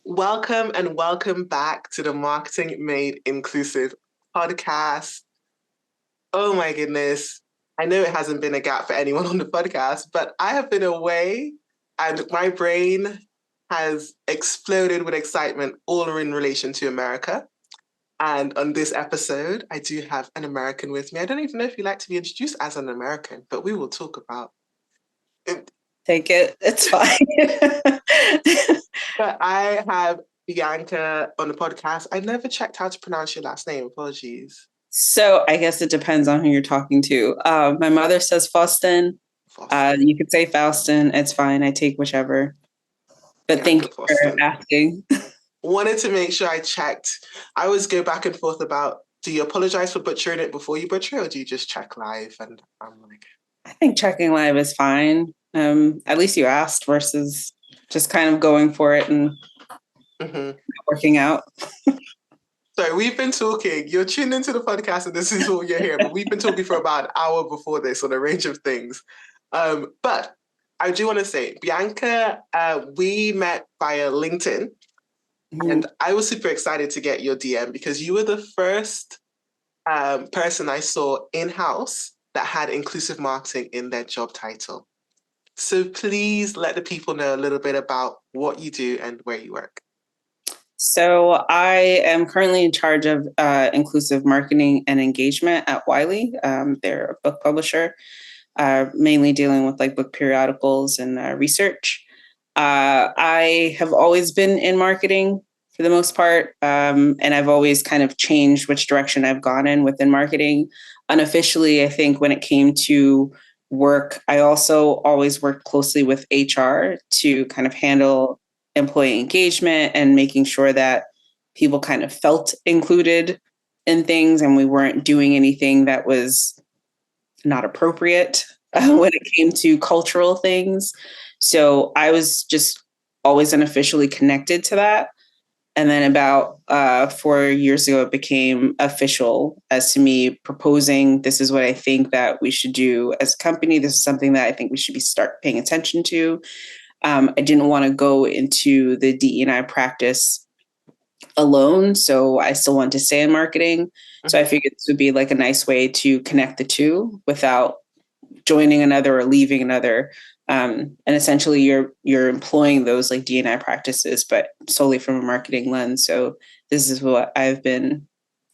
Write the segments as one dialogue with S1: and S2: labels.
S1: Welcome and welcome back to the Marketing Made Inclusive podcast. Oh my goodness. I know it hasn't been a gap for anyone on the podcast, but I have been away and my brain has exploded with excitement all in relation to America. And on this episode, I do have an American with me. I don't even know if you'd like to be introduced as an American, but we will talk about it.
S2: Take it. It's fine.
S1: But I have Bianca on the podcast. I never checked how to pronounce your last name. Apologies.
S2: So I guess it depends on who you're talking to. My mother says Faustin.
S1: Faustin.
S2: You could say Faustin. It's fine. I take whichever. But thank
S1: Bianca
S2: you for
S1: Faustin.
S2: asking.
S1: Wanted to make sure I checked. I always go back and forth about, do you apologize for butchering it before you butcher it, or do you just check live? And I'm like,
S2: I think checking live is fine. At least you asked versus just kind of going for it and working out.
S1: So we've been talking, you're tuned into the podcast and this is all you're hearing, but we've been talking for about an hour before this on a range of things. But I do want to say, Bianca, we met via LinkedIn. And I was super excited to get your DM because you were the first person I saw in-house that had inclusive marketing in their job title. So please let the people know a little bit about what you do and where you work.
S2: So I am currently in charge of inclusive marketing and engagement at Wiley. They're a book publisher, mainly dealing with like book periodicals and research. I have always been in marketing for the most part, and I've always kind of changed which direction I've gone in within marketing. Unofficially, I think when it came to work, I also always worked closely with HR to kind of handle employee engagement and making sure that people kind of felt included in things and we weren't doing anything that was not appropriate when it came to cultural things. So I was just always unofficially connected to that. And then about 4 years ago, it became official as to me proposing, this is what I think that we should do as a company. This is something that I think we should start paying attention to. I didn't want to go into the DE&I practice alone, so I still wanted to stay in marketing. So I figured this would be like a nice way to connect the two without joining another or leaving another. And essentially you're employing those like D&I practices, but solely from a marketing lens. So this is what I've been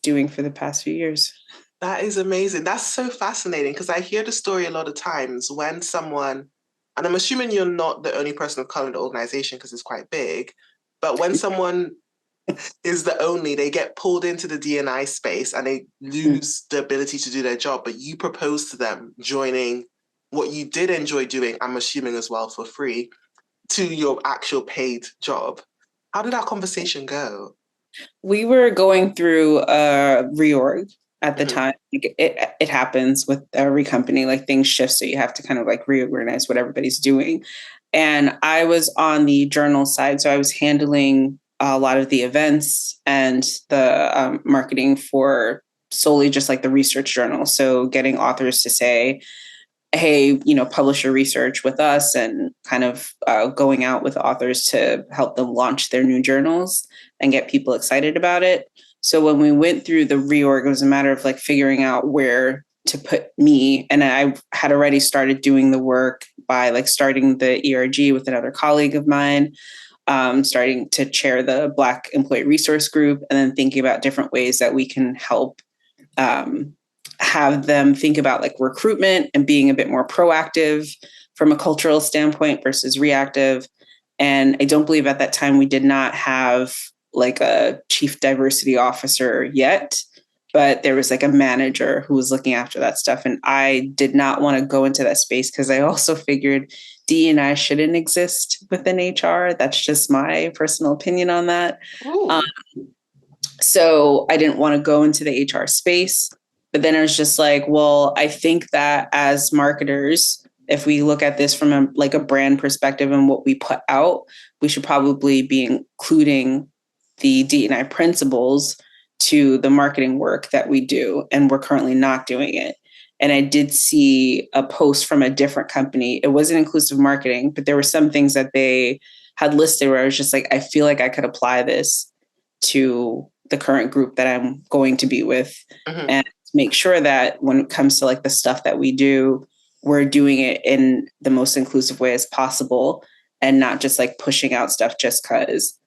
S2: doing for the past few years.
S1: That is amazing. That's so fascinating because I hear the story a lot of times when someone, and I'm assuming you're not the only person of color in the organization because it's quite big, but when someone is the only, they get pulled into the D&I space and they lose the ability to do their job, but you propose to them joining what you did enjoy doing, I'm assuming as well for free, to your actual paid job. How did that conversation go?
S2: We were going through a reorg at the time. It happens with every company, like things shift. So you have to kind of like reorganize what everybody's doing. And I was on the journal side. So I was handling a lot of the events and the marketing for solely just like the research journal. So getting authors to say, hey, publish your research with us and kind of going out with authors to help them launch their new journals and get people excited about it. So when we went through the reorg, it was a matter of like figuring out where to put me. And I had already started doing the work by like starting the ERG with another colleague of mine, starting to chair the Black Employee Resource Group, and then thinking about different ways that we can help have them think about like recruitment and being a bit more proactive from a cultural standpoint versus reactive. And I don't believe at that time we did not have like a chief diversity officer yet, but there was like a manager who was looking after that stuff. And I did not want to go into that space because I also figured D&I shouldn't exist within HR. That's just my personal opinion on that. So I didn't want to go into the HR space. But then I was just like, well, I think that as marketers, if we look at this from a brand perspective and what we put out, we should probably be including the D&I principles to the marketing work that we do. And we're currently not doing it. And I did see a post from a different company. It wasn't inclusive marketing, but there were some things that they had listed where I was just like, I feel like I could apply this to the current group that I'm going to be with, and make sure that when it comes to like the stuff that we do, we're doing it in the most inclusive way as possible and not just like pushing out stuff just because.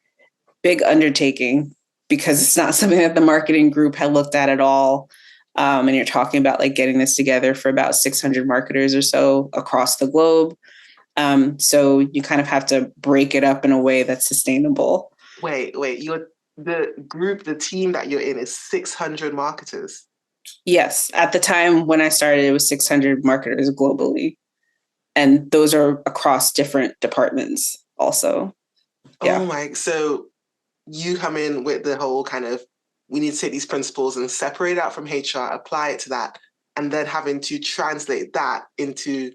S2: Big undertaking, because it's not something that the marketing group had looked at all. And you're talking about like getting this together for about 600 marketers or so across the globe. So you kind of have to break it up in a way that's sustainable.
S1: Wait, the team that you're in is 600 marketers.
S2: Yes. At the time when I started, it was 600 marketers globally. And those are across different departments also. Yeah.
S1: Oh my, so you come in with the whole kind of, we need to take these principles and separate it out from HR, apply it to that, and then having to translate that into,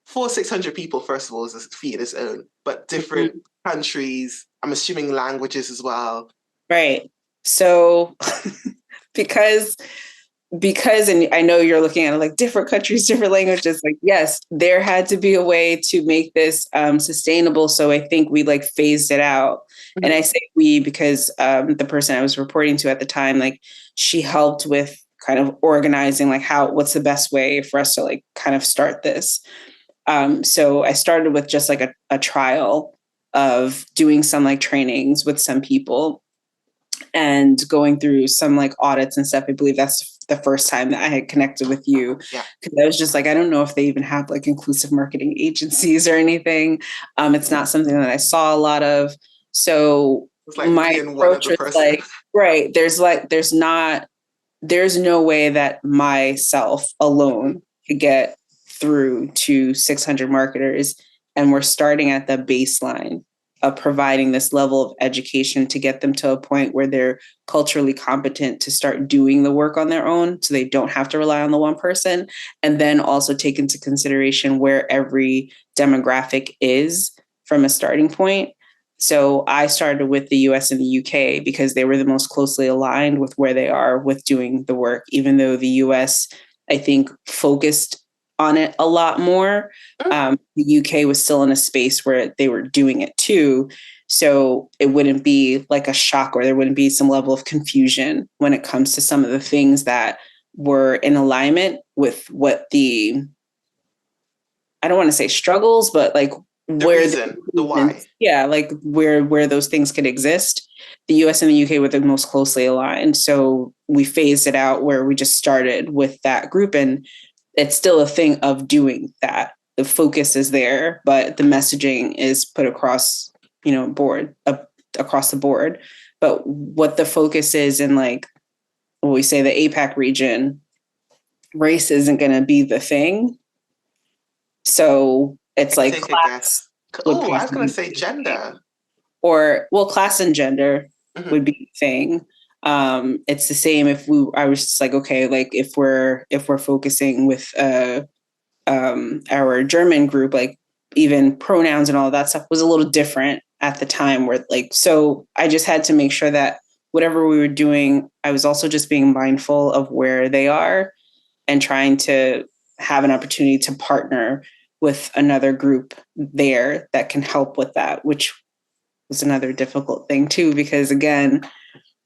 S1: for 600 people, first of all, is a feat in its own, but different countries, I'm assuming languages as well.
S2: Right. So because and I know you're looking at like different countries, different languages, like yes, there had to be a way to make this sustainable. So I think we like phased it out. Mm-hmm. And I say we because the person I was reporting to at the time, like she helped with kind of organizing like what's the best way for us to like kind of start this. So I started with just like a trial of doing some like trainings with some people and going through some like audits and stuff. I believe that's the first time that I had connected with you.
S1: Yeah.
S2: Cause I was just like, I don't know if they even have like inclusive marketing agencies or anything. It's not something that I saw a lot of. So
S1: like
S2: my approach was like, right. There's no way that myself alone could get through to 600 marketers. And we're starting at the baseline of providing this level of education to get them to a point where they're culturally competent to start doing the work on their own, so they don't have to rely on the one person. And then also take into consideration where every demographic is from a starting point. So I started with the US and the UK because they were the most closely aligned with where they are with doing the work, even though the US, I think, focused on it a lot more. The UK was still in a space where they were doing it too. So it wouldn't be like a shock, or there wouldn't be some level of confusion when it comes to some of the things that were in alignment with what I don't want to say struggles, but like where
S1: the why.
S2: Yeah, like where those things could exist. The US and the UK were the most closely aligned. So we phased it out where we just started with that group, and it's still a thing of doing that. The focus is there, but the messaging is put across, across the board. But what the focus is in like, when we say the APAC region, race isn't going to be the thing. So it's like class.
S1: Oh, I was going to say gender.
S2: Or, well, class and gender would be the thing. It's the same I was just like, okay, like if we're focusing with our German group, like even pronouns and all that stuff was a little different at the time, where like, so I just had to make sure that whatever we were doing, I was also just being mindful of where they are and trying to have an opportunity to partner with another group there that can help with that, which was another difficult thing too, because again,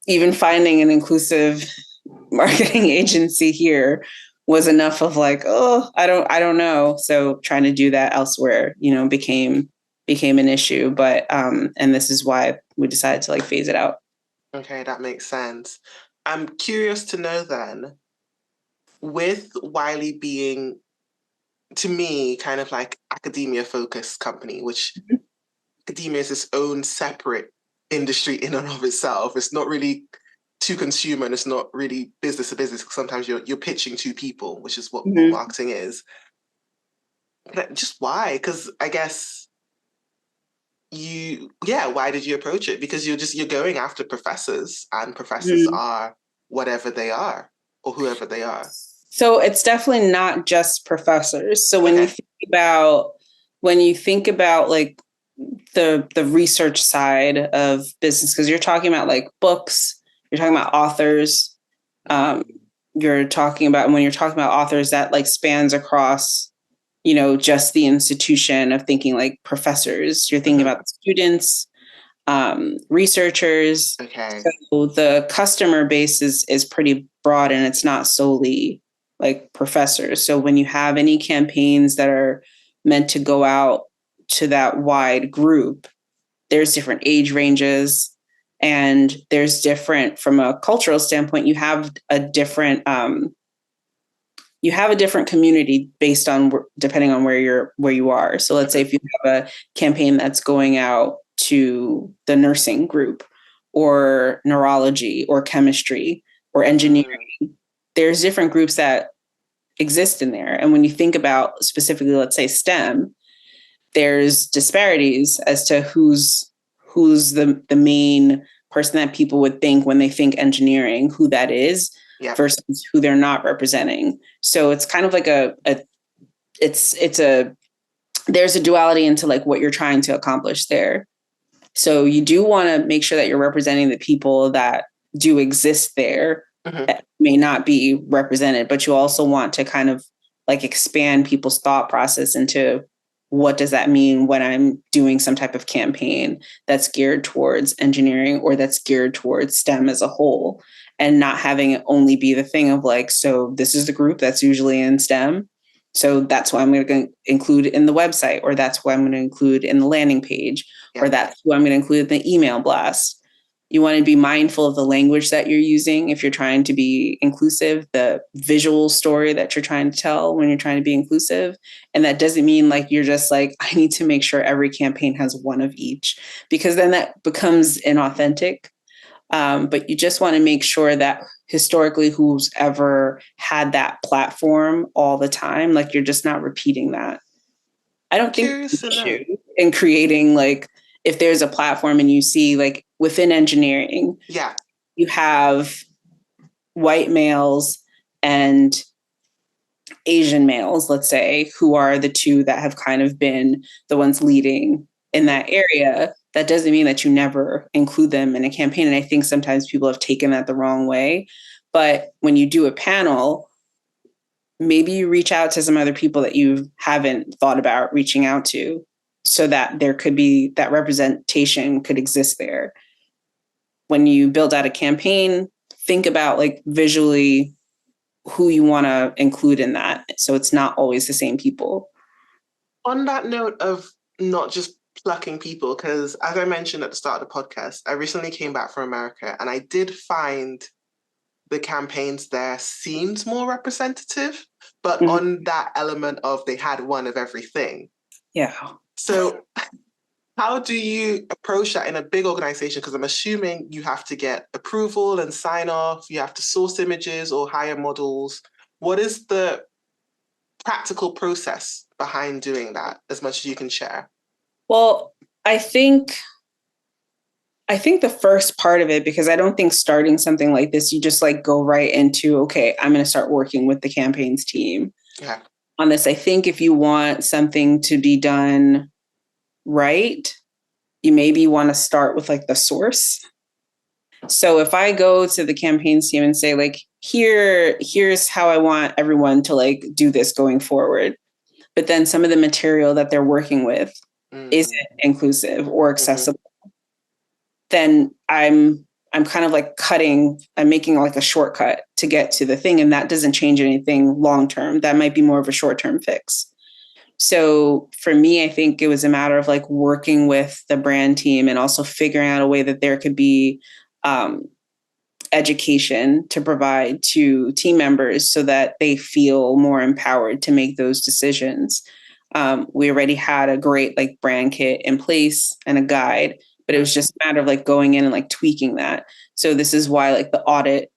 S2: even finding an inclusive marketing agency here was enough of like, oh, I don't know. So trying to do that elsewhere, became an issue. But and this is why we decided to like phase it out.
S1: Okay, that makes sense. I'm curious to know then, with Wiley being, to me, kind of like academia focused company, which academia is its own separate industry in and of itself. It's not really to consumer, and it's not really business to business. Sometimes you're pitching to people, which is what marketing is. Just why? Because I guess why did you approach it? Because you're going after professors, and professors are whatever they are or whoever they are.
S2: So it's definitely not just professors. So when you think about like the research side of business, because you're talking about like books, you're talking about authors, when you're talking about authors, that like spans across just the institution of thinking like professors. You're thinking about the students, researchers.
S1: Okay.
S2: So the customer base is pretty broad, and it's not solely like professors. So when you have any campaigns that are meant to go out to that wide group, there's different age ranges, and there's different, from a cultural standpoint, you have a different community based on depending on where you are. So let's say if you have a campaign that's going out to the nursing group or neurology or chemistry or engineering, there's different groups that exist in there. And when you think about specifically, let's say STEM, there's disparities as to who's the main person that people would think when they think engineering, who that is, versus who they're not representing. So it's kind of like there's a duality into like what you're trying to accomplish there. So you do want to make sure that you're representing the people that do exist there, that may not be represented, but you also want to kind of like expand people's thought process into what does that mean when I'm doing some type of campaign that's geared towards engineering or that's geared towards STEM as a whole, and not having it only be the thing of like, so this is the group that's usually in STEM, so that's why I'm going to include in the website, or that's why I'm going to include in the landing page, or that's who I'm going to include in the email blast. You want to be mindful of the language that you're using if you're trying to be inclusive, the visual story that you're trying to tell when you're trying to be inclusive. And that doesn't mean like you're just like, I need to make sure every campaign has one of each, because then that becomes inauthentic. But you just want to make sure that historically, who's ever had that platform all the time, like you're just not repeating that. I don't think there's an issue in creating, like, if there's a platform and you see like within engineering, you have white males and Asian males, let's say, who are the two that have kind of been the ones leading in that area. That doesn't mean that you never include them in a campaign. And I think sometimes people have taken that the wrong way. But when you do a panel, maybe you reach out to some other people that you haven't thought about reaching out to, so that there could be that representation could exist there. When you build out a campaign, think about like visually who you want to include in that, so it's not always the same people.
S1: On that note of not just plucking people, because as I mentioned at the start of the podcast, I recently came back from America and I did find the campaigns there seemed more representative, but on that element of they had one of everything.
S2: Yeah.
S1: So how do you approach that in a big organization? Because I'm assuming you have to get approval and sign off, you have to source images or hire models. What is the practical process behind doing that, as much as you can share?
S2: Well, I think the first part of it, because I don't think starting something like this, you just like go right into, okay, I'm going to start working with the campaigns team on this. I think if you want something to be done right, you maybe want to start with like the source. So if I go to the campaigns team and say like, here's how I want everyone to like do this going forward, but then some of the material that they're working with isn't inclusive or accessible, then I'm kind of like I'm making like a shortcut to get to the thing. And that doesn't change anything long-term. That might be more of a short-term fix. So for me, I think it was a matter of like working with the brand team and also figuring out a way that there could be education to provide to team members so that they feel more empowered to make those decisions. We already had a great like brand kit in place and a guide, but it was just a matter of like going in and like tweaking that. So this is why like the audit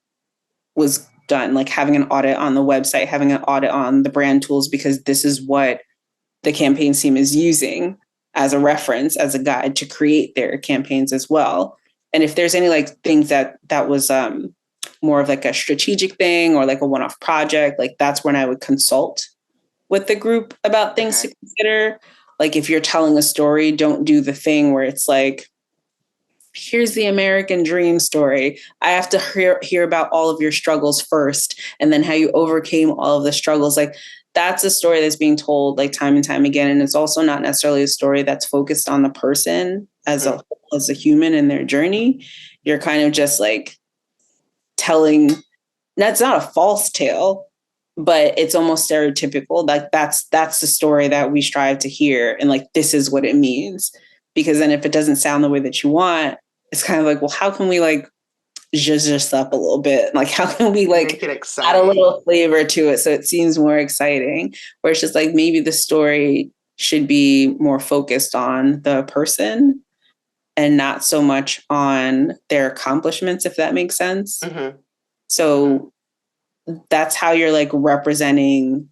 S2: was done, like having an audit on the website, having an audit on the brand tools, because this is what the campaign team is using as a reference, as a guide to create their campaigns as well. And if there's any like things that was more of like a strategic thing or like a one-off project, like that's when I would consult with the group about things to consider. Like if you're telling a story, don't do the thing where it's like, here's the American dream story. I have to hear about all of your struggles first and then how you overcame all of the struggles. Like that's a story that's being told like time and time again. And it's also not necessarily a story that's focused on the person as a human in their journey. You're kind of just like telling, that's not a false tale, but it's almost stereotypical. Like that's the story that we strive to hear. And like, this is what it means. Because then if it doesn't sound the way that you want, it's kind of like, well, how can we like zhuzh this up a little bit? Like, how can we like add a little flavor to it so it seems more exciting? Where it's just like, maybe the story should be more focused on the person and not so much on their accomplishments, if that makes sense.
S1: Mm-hmm.
S2: So that's how you're like representing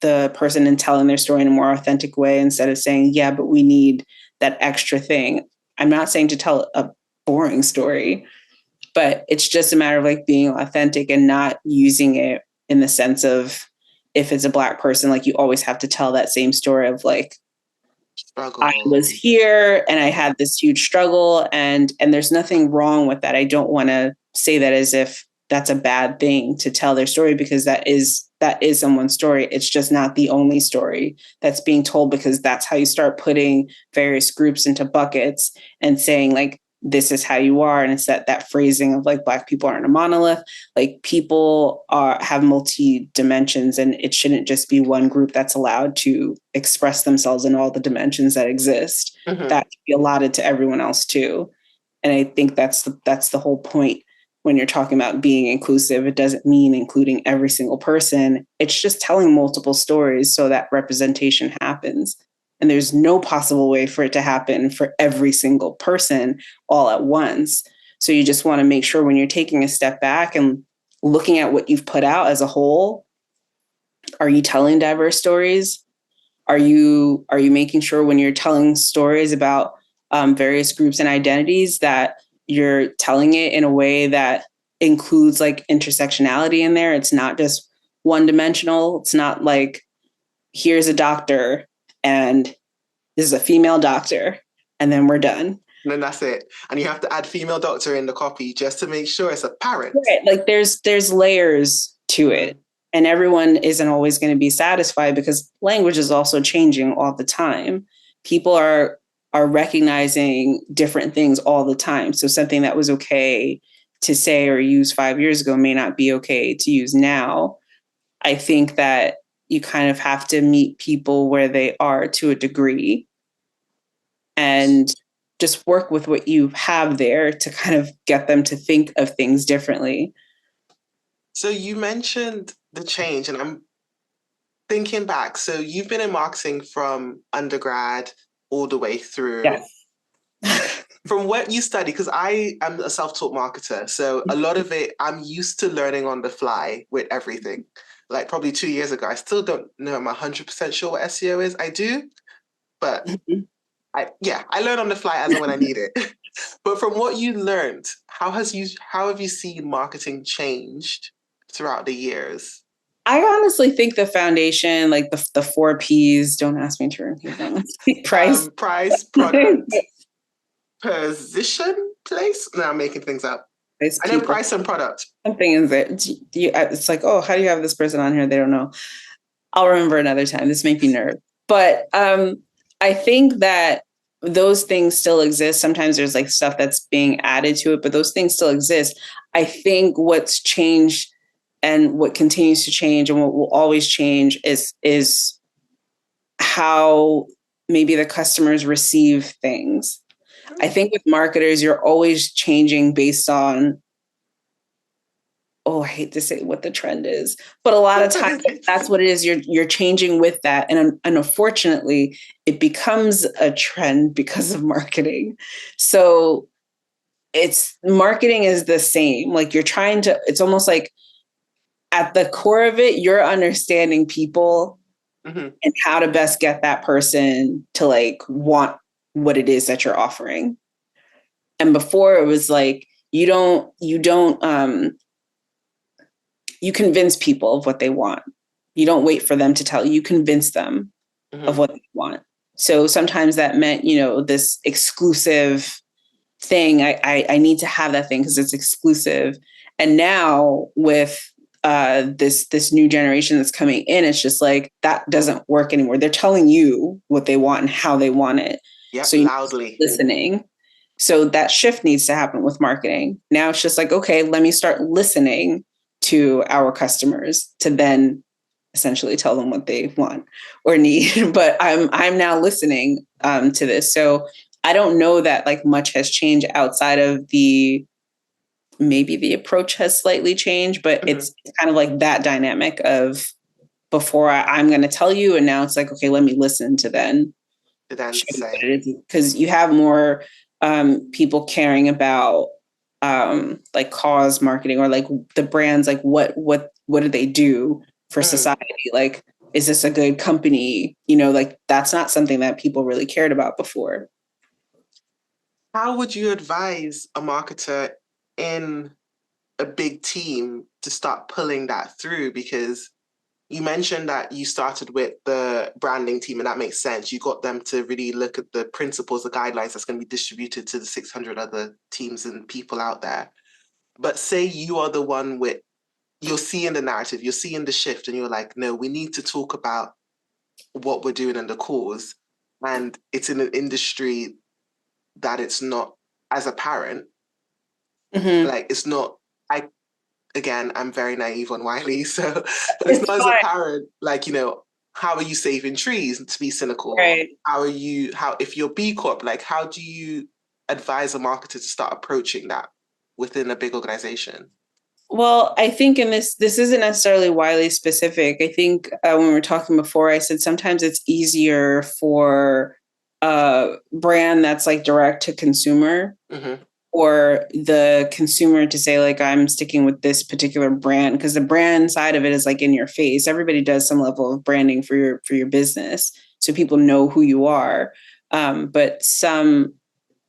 S2: the person and telling their story in a more authentic way, instead of saying, yeah, but we need that extra thing. I'm not saying to tell a boring story, but it's just a matter of like being authentic and not using it in the sense of, if it's a Black person, like you always have to tell that same story of like, struggle. I was here and I had this huge struggle, and there's nothing wrong with that. I don't want to say that as if that's a bad thing to tell their story, because that is someone's story. It's just not the only story that's being told, because that's how you start putting various groups into buckets and saying like, this is how you are. And it's that phrasing of like, Black people aren't a monolith. Like, people have multi dimensions, and it shouldn't just be one group that's allowed to express themselves in all the dimensions that exist. Mm-hmm. That should be allotted to everyone else too. And I think that's the whole point. When you're talking about being inclusive, it doesn't mean including every single person. It's just telling multiple stories so that representation happens. And there's no possible way for it to happen for every single person all at once. So you just want to make sure when you're taking a step back and looking at what you've put out as a whole, are you telling diverse stories? Are you making sure when you're telling stories about various groups and identities that you're telling it in a way that includes like intersectionality in there? It's not just one dimensional. It's not like, here's a doctor and this is a female doctor and then we're done.
S1: And then that's it. And you have to add female doctor in the copy just to make sure it's apparent.
S2: Right. Like there's layers to it, and everyone isn't always going to be satisfied, because language is also changing all the time. People are recognizing different things all the time. So something that was okay to say or use 5 years ago may not be okay to use now. I think that you kind of have to meet people where they are to a degree and just work with what you have there to kind of get them to think of things differently.
S1: So you mentioned the change, and I'm thinking back. So you've been in marketing from undergrad all the way through.
S2: Yes.
S1: From what you study, because I am a self-taught marketer, so a lot of it, I'm used to learning on the fly with everything. Like probably 2 years ago, I still don't know I'm 100% sure what SEO is. I do, but I learn on the fly as and when I need it. But from what you learned, how have you seen marketing changed throughout the years?
S2: I honestly think the foundation, like the 4 Ps, don't ask me to repeat them. Price,
S1: product, position, place. No, I'm making things up. I know price and product.
S2: Something in there. It's like, oh, how do you have this person on here? They don't know. I'll remember another time. This makes me nervous. But I think that those things still exist. Sometimes there's like stuff that's being added to it, but those things still exist. I think what's changed and what continues to change and what will always change is how maybe the customers receive things. I think with marketers, you're always changing based on, I hate to say what the trend is, but a lot of times that's what it is. You're changing with that. And unfortunately, it becomes a trend because of marketing. So marketing is the same. Like it's almost like at the core of it, you're understanding people and how to best get that person to like want what it is that you're offering. And before it was like, you convince people of what they want. You don't wait for them to tell you. You convince them of what they want. So sometimes that meant, this exclusive thing. I need to have that thing because it's exclusive. And now with this new generation that's coming in, it's just like that doesn't work anymore. They're telling you what they want and how they want it.
S1: Yep,
S2: So you're
S1: loudly
S2: listening. So that shift needs to happen with marketing. Now it's just like, okay, let me start listening to our customers to then essentially tell them what they want or need. But I'm now listening to this. So I don't know that like much has changed outside of maybe the approach has slightly changed, but it's kind of like that dynamic of before I'm going to tell you, and now it's like, okay, let me listen to then
S1: say.
S2: Because you have more people caring about like cause marketing or like the brands, like what do they do for society? Like, is this a good company? You know, like that's not something that people really cared about before.
S1: How would you advise a marketer in a big team to start pulling that through? Because you mentioned that you started with the branding team, and that makes sense. You got them to really look at the principles, the guidelines that's going to be distributed to the 600 other teams and people out there. But say you are the one with, you're seeing the narrative, you're seeing the shift, and you're like, no, we need to talk about what we're doing and the cause. And it's in an industry that it's not as apparent. Like, it's not, again, I'm very naive on Wiley, so but it's not as apparent. Like, how are you saving trees? To be cynical,
S2: right?
S1: How if you're B Corp, like, how do you advise a marketer to start approaching that within a big organization?
S2: Well, I think in this isn't necessarily Wiley specific. I think when we were talking before, I said sometimes it's easier for a brand that's like direct to consumer. Or the consumer to say like, I'm sticking with this particular brand, because the brand side of it is like in your face. Everybody does some level of branding for your business, so people know who you are. But some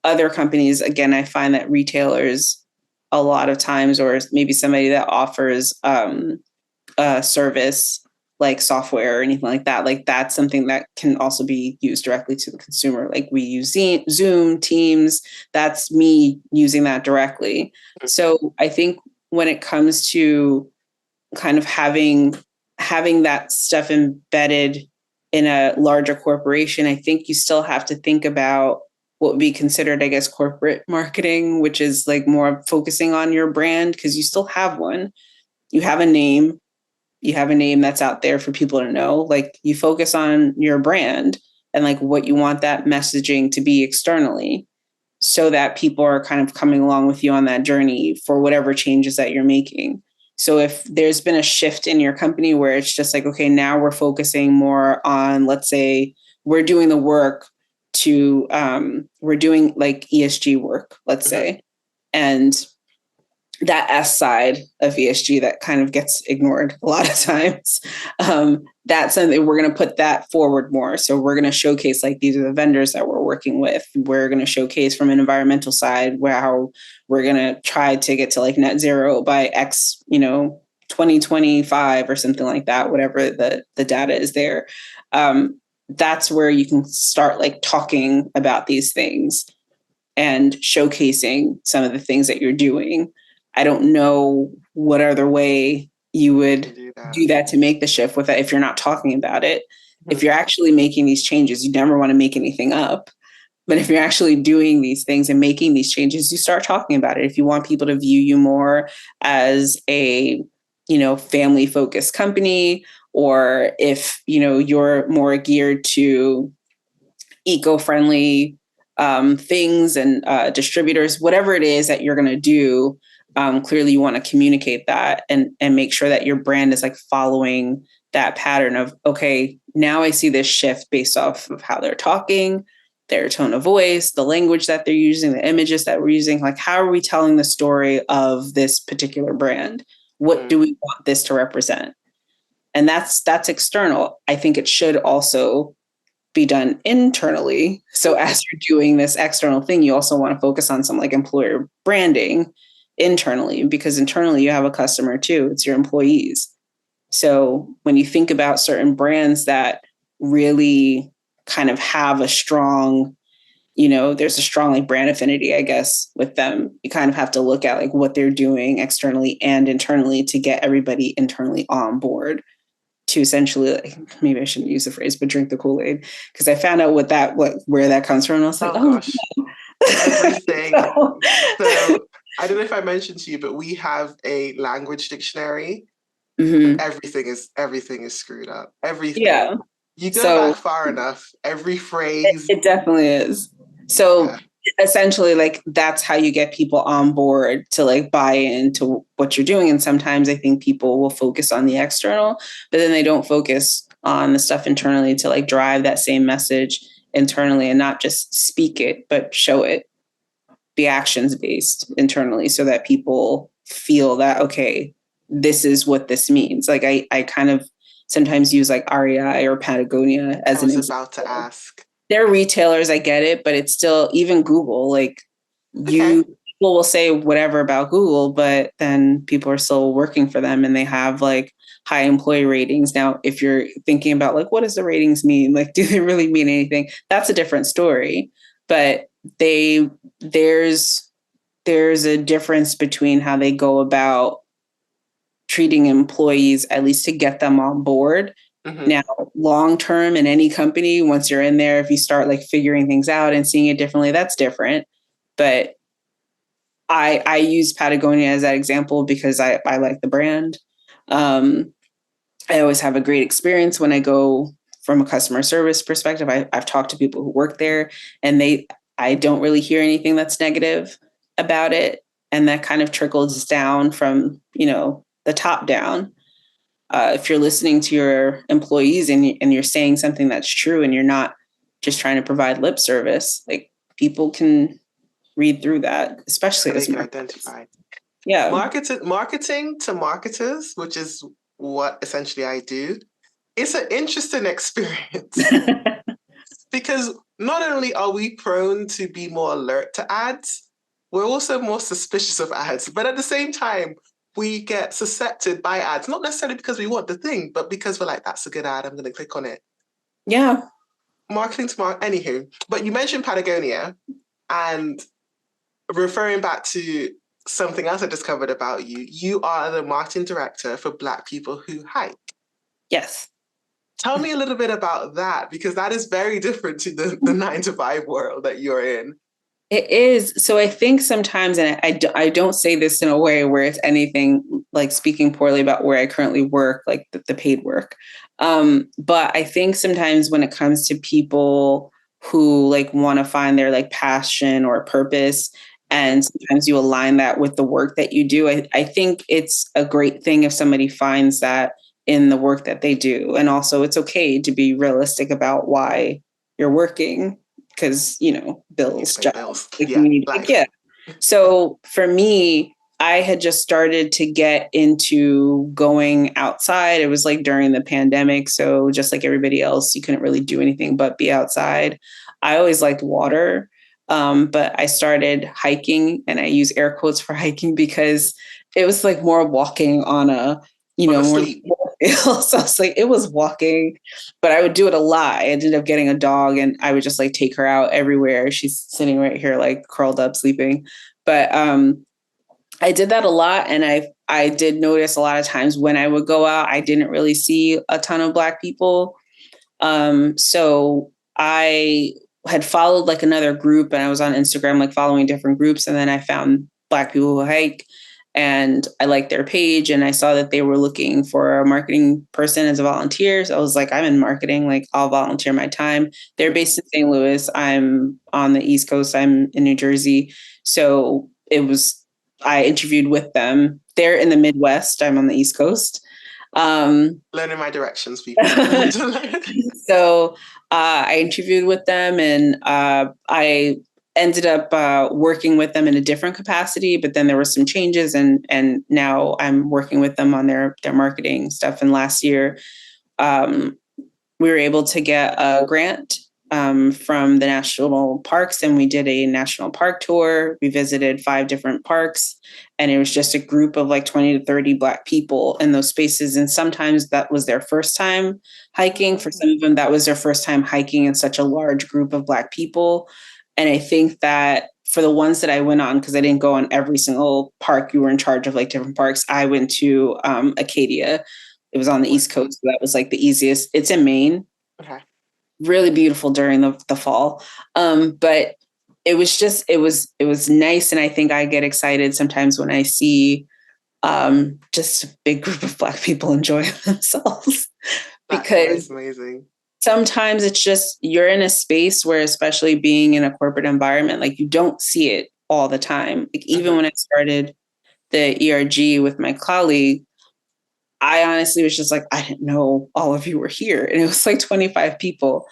S2: other companies, again, I find that retailers a lot of times, or maybe somebody that offers a service like software or anything like that, like that's something that can also be used directly to the consumer. Like we use Zoom, Teams, that's me using that directly. So I think when it comes to kind of having that stuff embedded in a larger corporation, I think you still have to think about what would be considered, I guess, corporate marketing, which is like more focusing on your brand, because you still have one. You have a name, that's out there for people to know. Like you focus on your brand and like what you want that messaging to be externally, so that people are kind of coming along with you on that journey for whatever changes that you're making. So if there's been a shift in your company where it's just like, okay, now we're focusing more on, let's say we're doing the work to, we're doing like ESG work, let's say, and that S side of ESG that kind of gets ignored a lot of times. That's something we're going to put that forward more. So we're going to showcase like these are the vendors that we're working with. We're going to showcase from an environmental side how we're going to try to get to like net zero by X, 2025 or something like that, whatever the data is there. That's where you can start like talking about these things and showcasing some of the things that you're doing. I don't know what other way you would do that to make the shift with it if you're not talking about it. If you're actually making these changes, you never want to make anything up. But if you're actually doing these things and making these changes, you start talking about it. If you want people to view you more as a, family focused company, or if, you're more geared to eco-friendly things and distributors, whatever it is that you're going to do, clearly you want to communicate that and make sure that your brand is like following that pattern of, okay, now I see this shift based off of how they're talking, their tone of voice, the language that they're using, the images that we're using. Like, how are we telling the story of this particular brand? What do we want this to represent? And that's external. I think it should also be done internally. So as you're doing this external thing, you also want to focus on some like employer branding internally, because internally you have a customer too. It's your employees. So when you think about certain brands that really kind of have a strong there's a strong like brand affinity, I guess, with them. You kind of have to look at like what they're doing externally and internally to get everybody internally on board to essentially, like, maybe I shouldn't use the phrase, but drink the Kool-Aid, because I found out where that comes from. And I was like,
S1: Oh
S2: oh,
S1: gosh, everything. So I don't know if I mentioned to you, but we have a language dictionary.
S2: mm-hmm.
S1: Everything is screwed up. Everything.
S2: Yeah.
S1: You go
S2: So
S1: back far enough, every phrase.
S2: it definitely is. So
S1: Yeah.
S2: essentially, like, that's how you get people on board to like buy into what you're doing. And sometimes I think people will focus on the external, but then they don't focus on the stuff internally to like drive that same message internally and not just speak it, but show it, be actions based internally, so that people feel that, okay, this is what this means. Like I kind of sometimes use like REI or Patagonia
S1: I
S2: as an
S1: was
S2: example.
S1: about to ask.
S2: They're retailers, I get it, but it's still, even Google, like,
S1: Okay.
S2: people will say whatever about Google, but then people are still working for them and they have like high employee ratings. Now, if you're thinking about like, what does the ratings mean? Like, do they really mean anything? That's a different story. But they there's a difference between how they go about treating employees, at least to get them on board.
S1: Mm-hmm.
S2: Now, long term in any company, once you're in there, if you start like figuring things out and seeing it differently, that's different. But I use Patagonia as that example because I like the brand. I always have a great experience when I go from a customer service perspective. I've talked to people who work there, and I don't really hear anything that's negative about it. And that kind of trickles down from, the top down. If you're listening to your employees and you're saying something that's true and you're not just trying to provide lip service, like, people can read through that, especially
S1: And they
S2: as
S1: can
S2: marketers.
S1: identify.
S2: Yeah.
S1: Marketing to marketers, which is what essentially I do, it's an interesting experience because not only are we prone to be more alert to ads, we're also more suspicious of ads. But at the same time, we get suscepted by ads, not necessarily because we want the thing, but because we're like, that's a good ad, I'm going to click on it.
S2: Yeah.
S1: Marketing to anywho. But you mentioned Patagonia, and referring back to something else I discovered about you, you are the marketing director for Black people who hike.
S2: Yes.
S1: Tell me a little bit about that, because that is very different to the 9-to-5 world that you're in.
S2: It is. So I think sometimes, and I don't say this in a way where it's anything like speaking poorly about where I currently work, like the paid work. But I think sometimes when it comes to people who like want to find their like passion or purpose, and sometimes you align that with the work that you do, I think it's a great thing if somebody finds that in the work that they do. And also, it's okay to be realistic about why you're working, because, bills, jobs, like,
S1: Yeah,
S2: you need,
S1: life.
S2: yeah. So for me, I had just started to get into going outside. It was like during the pandemic. So just like everybody else, you couldn't really do anything but be outside. I always liked water. But I started hiking, and I use air quotes for hiking because it was like more walking on a, more so I was like, it was walking, but I would do it a lot. I ended up getting a dog, and I would just like take her out everywhere. She's sitting right here, like curled up, sleeping. But I did that a lot, and I did notice a lot of times when I would go out, I didn't really see a ton of Black people. So I had followed like another group, and I was on Instagram, like following different groups, and then I found Black people who hike, and I liked their page, and I saw that they were looking for a marketing person as a volunteer. So I was like, I'm in marketing, like I'll volunteer my time. They're based in St. Louis. I'm on the East Coast. I'm in New Jersey. So I interviewed with them. They're in the Midwest. I'm on the East Coast.
S1: Learning my directions, people.
S2: So I interviewed with them, and I ended up working with them in a different capacity, but then there were some changes, and now I'm working with them on their marketing stuff. And last year, we were able to get a grant from the national parks, and we did a national park tour. We visited 5 different parks, and it was just a group of like 20 to 30 Black people in those spaces. And sometimes that was their first time hiking. For some of them, that was their first time hiking in such a large group of Black people. And I think that for the ones that I went on, because I didn't go on every single park, you were in charge of like different parks. I went to Acadia. It was on the East Coast. So that was like the easiest. It's in Maine.
S1: Okay.
S2: Really beautiful during the fall. But it was nice. And I think I get excited sometimes when I see just a big group of Black people enjoy themselves.
S1: That's
S2: Because
S1: amazing.
S2: sometimes it's just you're in a space where, especially being in a corporate environment, like you don't see it all the time. Like even when I started the ERG with my colleague, I honestly was just like, I didn't know all of you were here. And it was like 25 people.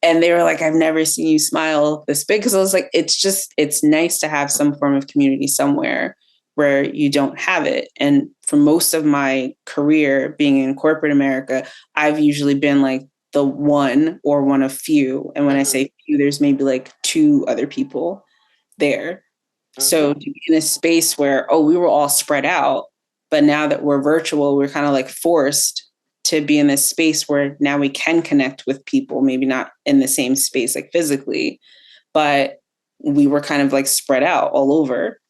S2: And they were like, I've never seen you smile this big. Cause I was like, it's nice to have some form of community somewhere where you don't have it. And for most of my career being in corporate America, I've usually been like the one or one of few. And when I say few, there's maybe like two other people there. So to be in a space where, oh, we were all spread out, but now that we're virtual, we're kind of like forced to be in this space where now we can connect with people, maybe not in the same space, like physically, but we were kind of like spread out all over.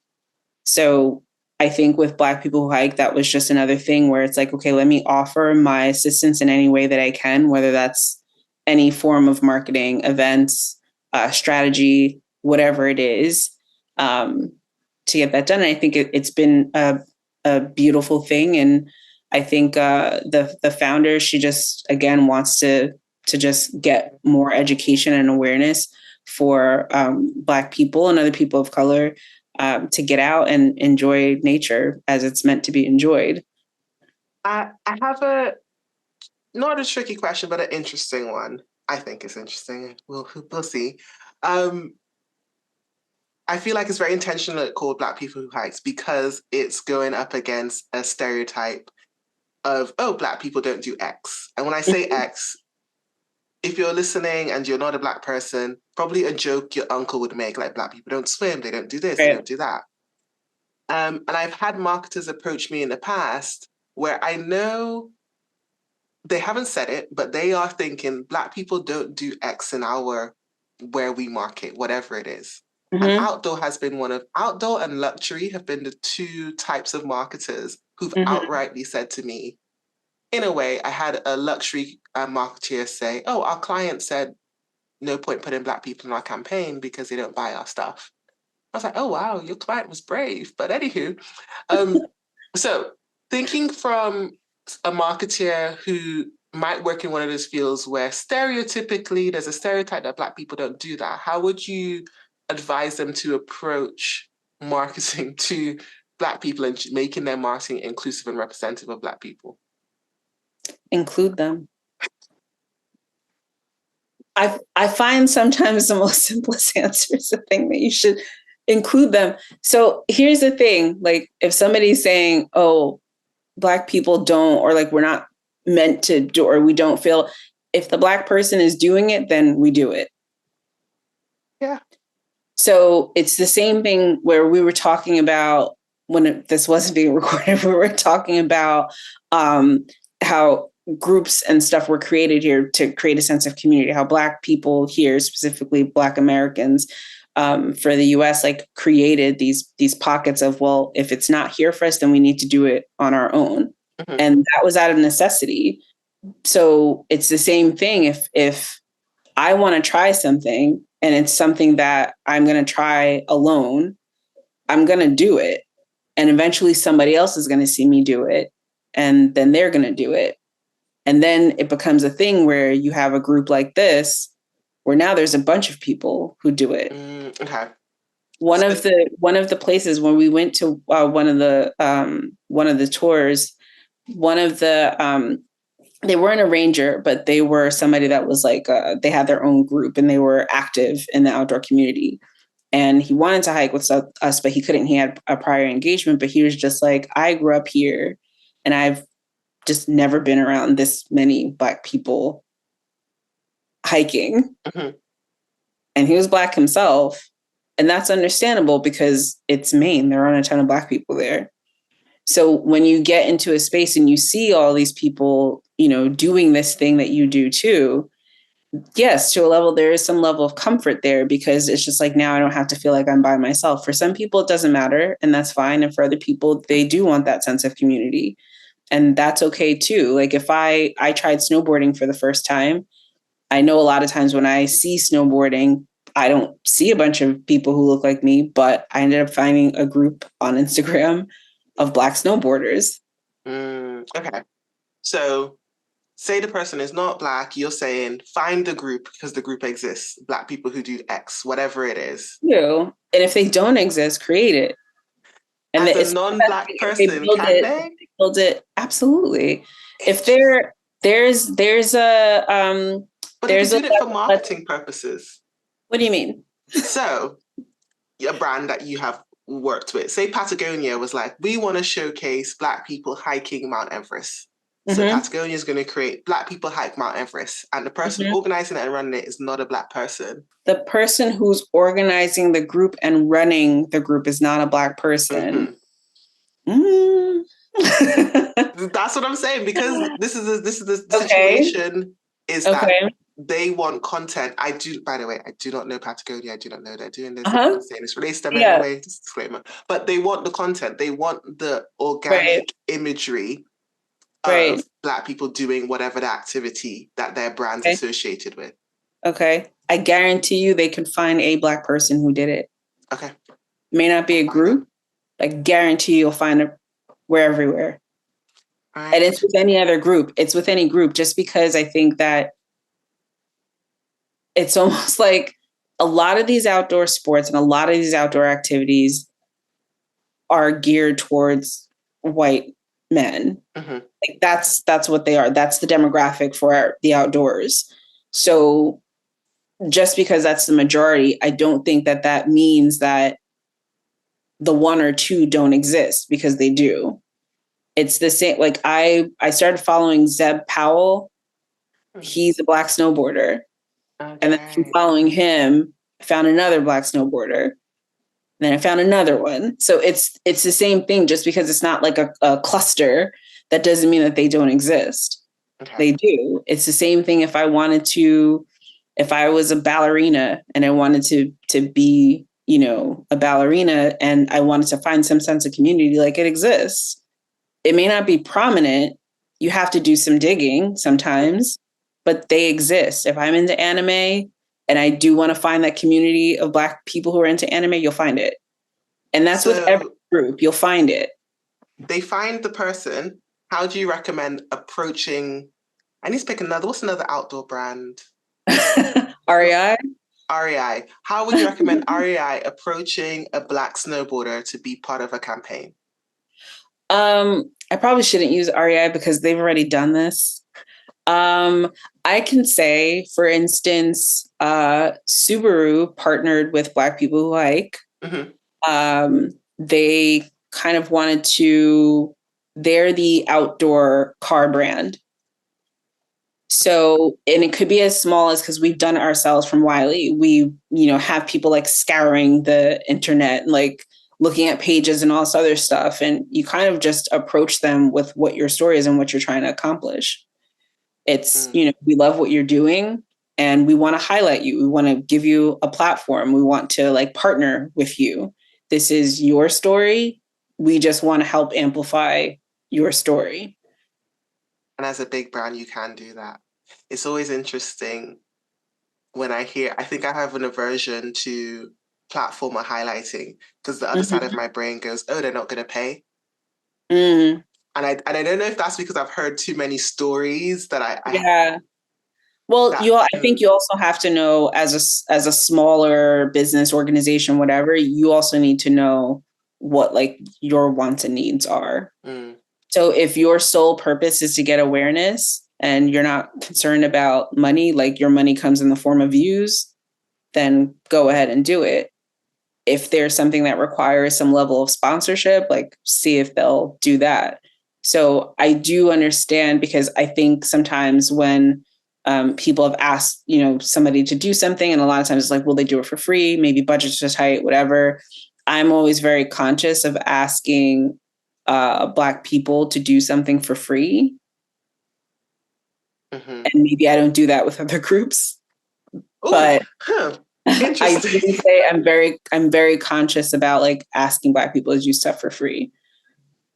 S2: So I think with Black people who hike, that was just another thing where it's like, okay, let me offer my assistance in any way that I can, whether that's any form of marketing, events, strategy, whatever it is, to get that done. And I think it's been a beautiful thing. And I think the founder, she just again wants to just get more education and awareness for Black people and other people of color, to get out and enjoy nature as it's meant to be enjoyed.
S1: I have a not a tricky question, but an interesting one. I think it's interesting. We'll see. Um, I feel like it's very intentional called Black People Who Hikes because it's going up against a stereotype of, oh, Black people don't do X. And when I say X, if you're listening and you're not a Black person, probably a joke your uncle would make, like Black people don't swim, they don't do this, they don't do that. And I've had marketers approach me in the past where I know they haven't said it, but they are thinking Black people don't do X in our where we market, whatever it is. And outdoor has been outdoor and luxury have been the two types of marketers who've outrightly said to me, in a way, I had a luxury marketeer say, oh, our client said, no point putting Black people in our campaign because they don't buy our stuff. I was like, oh, wow, your client was brave. But anywho, so thinking from a marketeer who might work in one of those fields where stereotypically there's a stereotype that Black people don't do that, how would you advise them to approach marketing to Black people and making their marketing inclusive and representative of Black people?
S2: Include them. I find sometimes the most simplest answer is the thing that you should include them. So here's the thing, like if somebody's saying, oh, Black people don't, or like we're not meant to do, or we don't feel, if the Black person is doing it, then we do it.
S1: Yeah.
S2: So it's the same thing where we were talking about when this wasn't being recorded, we were talking about how groups and stuff were created here to create a sense of community, how Black people here, specifically Black Americans, for the US, like created these pockets of, well, if it's not here for us, then we need to do it on our own. And that was out of necessity. So it's the same thing. If I want to try something and it's something that I'm going to try alone, I'm going to do it. And eventually somebody else is going to see me do it. And then they're going to do it. And then it becomes a thing where you have a group like this, where now there's a bunch of people who do it.
S1: Okay.
S2: One of the places when we went to one of the tours, they weren't a ranger, but they were somebody that was like they had their own group and they were active in the outdoor community. And he wanted to hike with us, but he couldn't. He had a prior engagement, but he was just like, I grew up here, and I've just never been around this many Black people hiking. And he was Black himself. And that's understandable because it's Maine. There aren't a ton of Black people there. So when you get into a space and you see all these people, doing this thing that you do too, yes, to a level, there is some level of comfort there because it's just like, now I don't have to feel like I'm by myself. For some people, it doesn't matter, and that's fine. And for other people, they do want that sense of community, and that's okay too. Like if I tried snowboarding for the first time, I know a lot of times when I see snowboarding, I don't see a bunch of people who look like me, but I ended up finding a group on Instagram of Black snowboarders.
S1: Okay. So say the person is not Black, you're saying find the group because the group exists. Black people who do X, whatever it is.
S2: And if they don't exist, create it. And
S1: As a
S2: it's
S1: non-Black
S2: if they
S1: person, can they?
S2: build it, absolutely. If there's
S1: But they could
S2: there's a
S1: do it for marketing purposes.
S2: what do you mean?
S1: So a brand that you have worked with, say Patagonia was like, we want to showcase Black people hiking Mount Everest. So Patagonia is going to create Black people hike Mount Everest, and the person organizing it and running it is not a Black person.
S2: The person who's organizing the group and running the group is not a Black person.
S1: That's what I'm saying, because this is the situation is that they want content. I do, by the way, I do not know Patagonia. I do not know they're doing this. I'm not saying this relates to them anyway. Disclaimer. But they want the content. They want the organic imagery of Black people doing whatever the activity that their brand's associated with.
S2: Okay. I guarantee you they could find a Black person who did it.
S1: Okay.
S2: May not be a group. I guarantee you'll find it. We're everywhere. Right. And it's with any other group. It's with any group, just because I think that it's almost like a lot of these outdoor sports and a lot of these outdoor activities are geared towards white men. Like that's what they are. That's the demographic for the outdoors. So just because that's the majority, I don't think that means that the one or two don't exist, because they do. It's the same. Like I started following Zeb Powell. He's a Black snowboarder. And then from following him, I found another Black snowboarder. Then I found another one. So it's the same thing. Just because it's not like a cluster, that doesn't mean that they don't exist. They do. It's the same thing if I was a ballerina and I wanted to be, a ballerina, and I wanted to find some sense of community, like, it exists. It may not be prominent. You have to do some digging sometimes, but they exist. If I'm into anime and I do want to find that community of Black people who are into anime, you'll find it. And that's with every group. You'll find it.
S1: They find the person. How do you recommend approaching? I need to pick another. What's another outdoor brand?
S2: REI?
S1: REI. How would you recommend REI approaching a Black snowboarder to be part of a campaign?
S2: I probably shouldn't use REI because they've already done this. I can say, for instance, Subaru partnered with Black people who hike. They kind of wanted they're the outdoor car brand. So, and it could be as small as, because we've done it ourselves from Wiley. We, have people like scouring the internet, like looking at pages and all this other stuff. And you kind of just approach them with what your story is and what you're trying to accomplish. It's, we love what you're doing and we want to highlight you. We want to give you a platform. We want to partner with you. This is your story. We just want to help amplify your story.
S1: And as a big brand, you can do that. It's always interesting when I think I have an aversion to platformer highlighting, because the other side of my brain goes, oh, they're not going to pay. And I don't know if that's because I've heard too many stories that
S2: Well, I think you also have to know, as a smaller business organization, whatever, you also need to know what your wants and needs are. So if your sole purpose is to get awareness and you're not concerned about money, like your money comes in the form of views, then go ahead and do it. If there's something that requires some level of sponsorship, see if they'll do that. So I do understand, because I think sometimes when people have asked, somebody to do something, and a lot of times it's like, will they do it for free? Maybe budgets are tight, whatever. I'm always very conscious of asking Black people to do something for free. And maybe I don't do that with other groups.
S1: Oh,
S2: But I
S1: interesting.
S2: do say I'm very conscious about like asking Black people to do stuff for free.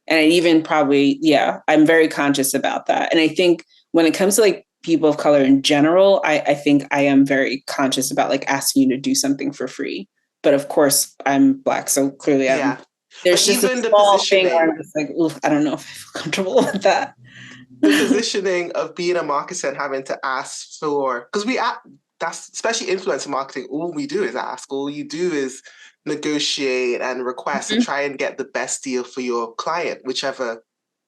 S2: And I even probably, yeah, I'm very conscious about that. And I think when it comes to like people of color in general, I think I am very conscious about like asking you to do something for free. But of course, I'm Black, so clearly
S1: Yeah.
S2: there's
S1: But
S2: just a
S1: even the
S2: small thing where
S1: positioning,
S2: I'm just like, oof, I don't know if I feel comfortable with that.
S1: the positioning of being a marketer and having to ask for, because that's especially influencer marketing, all we do is ask. All you do is negotiate and request and try and get the best deal for your client, whichever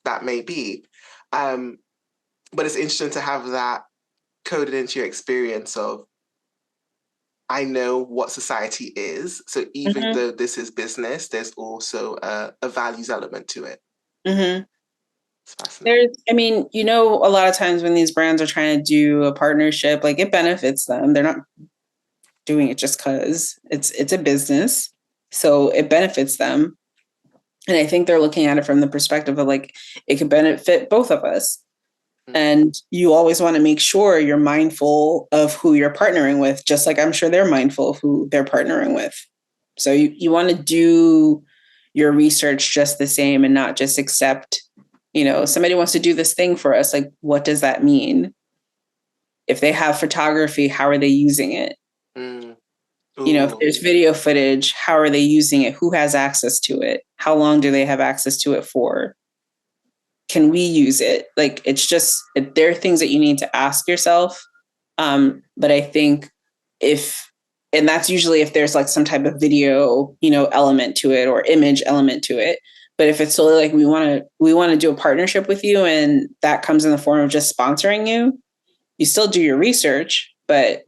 S1: that may be. But it's interesting to have that coded into your experience of, I know what society is. So even
S2: Mm-hmm.
S1: though this is business, there's also a values element to it.
S2: Mm-hmm.
S1: It's fascinating.
S2: I mean, you know, a lot of times when these brands are trying to do a partnership, like it benefits them. They're not doing it just because it's a business, so it benefits them. And I think they're looking at it from the perspective of like it could benefit both of us. And you always want to make sure you're mindful of who you're partnering with, just like I'm sure they're mindful of who they're partnering with. So you want to do your research just the same and not just accept, you know, somebody wants to do this thing for us. Like, what does that mean? If they have photography, how are they using it?
S1: Mm.
S2: You know, if
S1: Ooh.
S2: there's video footage, how are they using it? Who has access to it? How long do they have access to it for? Can we use it? Like, it's just, there are things that you need to ask yourself. But I think and that's usually if there's like some type of video, you know, element to it or image element to it. But if it's solely like we want to do a partnership with you and that comes in the form of just sponsoring you, you still do your research, but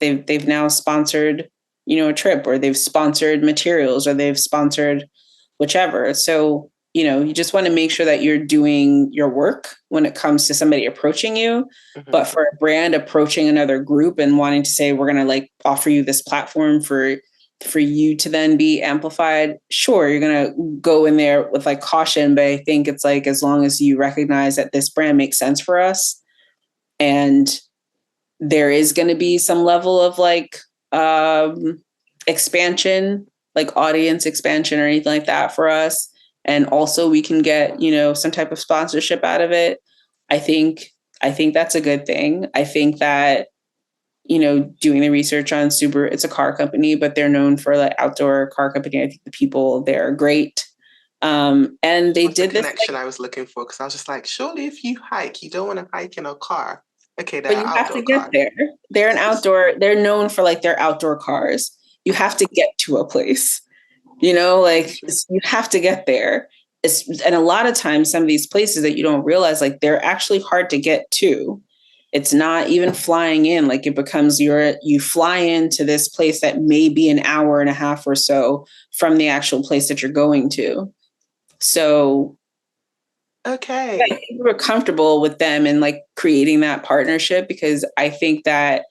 S2: they've now sponsored, you know, a trip, or they've sponsored materials, or they've sponsored whichever. So, you know, you just want to make sure that you're doing your work when it comes to somebody approaching you.
S1: Mm-hmm.
S2: But for a brand approaching another group and wanting to say, we're going to like offer you this platform for you to then be amplified, sure, you're going to go in there with like caution. But I think it's like, as long as you recognize that this brand makes sense for us, and there is going to be some level of like expansion, like audience expansion or anything like that for us. And also we can get, you know, some type of sponsorship out of it. I think that's a good thing. I think that, you know, doing the research on Subaru, it's a car company, but they're known for like outdoor car company. I think the people there are great. And they
S1: What's the
S2: did this
S1: connection I was looking for? Because I was just like, surely if you hike, you don't want to hike in a car. Okay,
S2: but
S1: they're an
S2: you have to
S1: outdoor
S2: get
S1: car.
S2: there. They're known for like their outdoor cars. You have to get to a place, you know, like you have to get there. And a lot of times, some of these places that you don't realize, like they're actually hard to get to. It's not even flying in, like it becomes you fly into this place that may be an hour and a half or so from the actual place that you're going to. So
S1: Okay.
S2: I think we're comfortable with them and like creating that partnership, because I think that,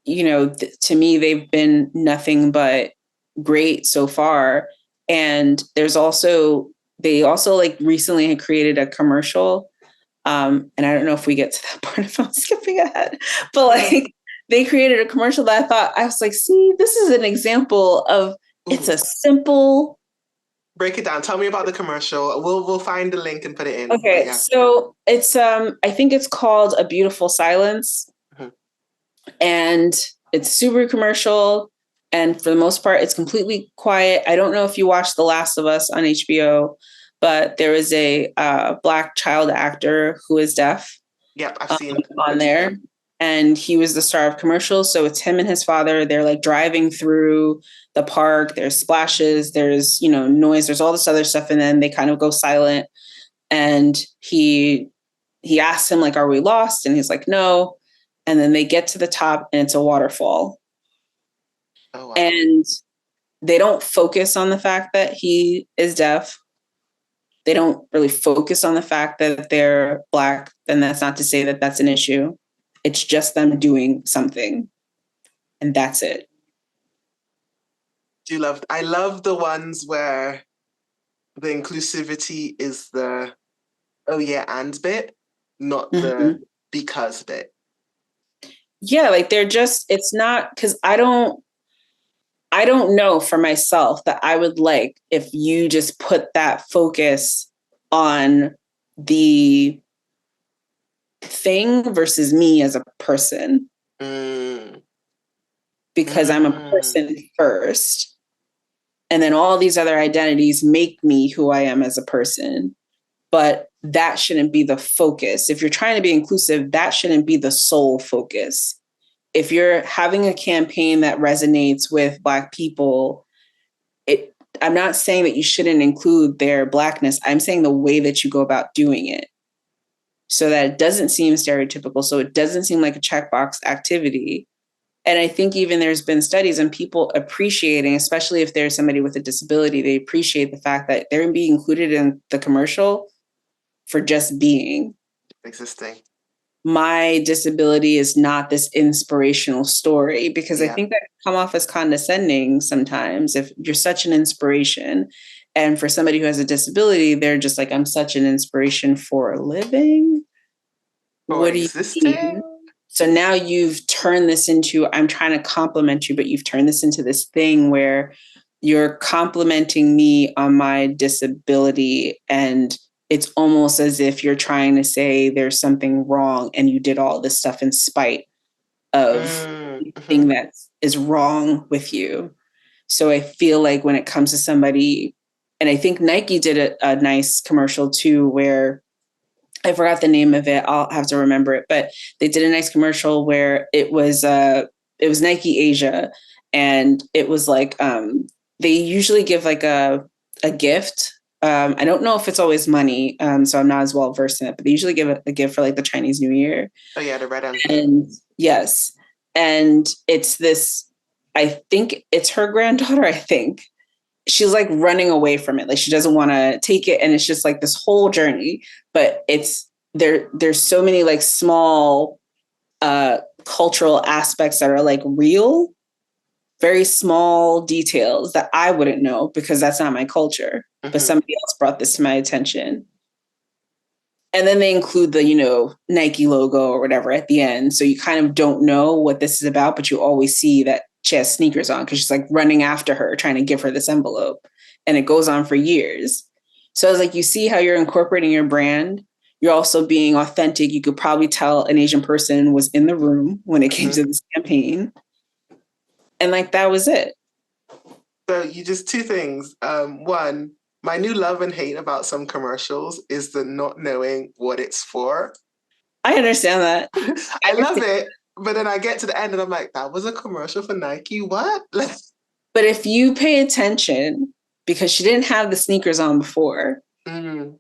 S2: you know, to me, they've been nothing but great so far. And they also like recently had created a commercial. And I don't know if we get to that part if I'm skipping ahead, but like they created a commercial that I was like, see, this is an example of, it's a simple.
S1: Break it down. Tell me about the commercial. We'll find the link and put it in. But
S2: Okay.
S1: yeah.
S2: So it's, I think it's called A Beautiful Silence.
S1: Mm-hmm.
S2: And it's Subaru commercial. And for the most part, it's completely quiet. I don't know if you watched The Last of Us on HBO, but there is a Black child actor who is deaf.
S1: Yep, I've seen
S2: on there. And he was the star of commercials. So it's him and his father. They're like driving through the park. There's splashes, there's, you know, noise, there's all this other stuff. And then they kind of go silent. And he asks him, like, are we lost? And he's like, no. And then they get to the top and it's a waterfall.
S1: Oh, wow.
S2: And they don't focus on the fact that he is deaf. They don't really focus on the fact that they're Black. And that's not to say that that's an issue. It's just them doing something. And that's it.
S1: I love the ones where the inclusivity is the oh yeah and bit, not the because bit.
S2: Yeah, like they're just, it's not, because I don't know for myself that I would like if you just put that focus on the thing versus me as a person,
S1: Mm,
S2: because I'm a
S1: mm,
S2: person first. And then all these other identities make me who I am as a person. But that shouldn't be the focus. If you're trying to be inclusive, that shouldn't be the sole focus. If you're having a campaign that resonates with Black people, it, I'm not saying that you shouldn't include their Blackness. I'm saying the way that you go about doing it, so that it doesn't seem stereotypical, so it doesn't seem like a checkbox activity. And I think even there's been studies on people appreciating, especially if there's somebody with a disability, they appreciate the fact that they're being included in the commercial for just being.
S1: existing.
S2: My disability is not this inspirational story, because I
S1: Yeah,
S2: think that can come off as condescending sometimes if you're such an inspiration. And for somebody who has a disability, they're just like, I'm such an inspiration for a living.
S1: or
S2: What do you
S1: existing.
S2: mean? So now you've turned this into, I'm trying to compliment you, but you've turned this into this thing where you're complimenting me on my disability. And it's almost as if you're trying to say there's something wrong and you did all this stuff in spite of
S1: Mm-hmm.
S2: anything that is wrong with you. So I feel like when it comes to somebody, and I think Nike did a nice commercial too, where I forgot the name of it. I'll have to remember it, but they did a nice commercial where it was Nike Asia, and it was like they usually give like a gift. I don't know if it's always money, so I'm not as well versed in it, but they usually give a gift for like the Chinese New Year.
S1: Oh yeah, the red envelope.
S2: And yes, and it's this. I think it's her granddaughter. I think she's like running away from it, like she doesn't want to take it, and it's just like this whole journey. But it's there's so many like small cultural aspects that are like real, very small details that I wouldn't know because that's not my culture, but
S1: Mm-hmm.
S2: somebody else brought this to my attention. And then they include the, you know, Nike logo or whatever at the end, so you kind of don't know what this is about, but you always see that she has sneakers on because she's like running after her trying to give her this envelope, and it goes on for years. So I was like, you see how you're incorporating your brand, you're also being authentic. You could probably tell an Asian person was in the room when it came
S1: Mm-hmm.
S2: to this campaign, and like that was it.
S1: So you just two things. One, my new love and hate about some commercials is the not knowing what it's for.
S2: I understand that. I
S1: I love
S2: understand.
S1: it, but then I get to the end and I'm like, that was a commercial for Nike. What?
S2: But if you pay attention, because she didn't have the sneakers on before,
S1: Mm,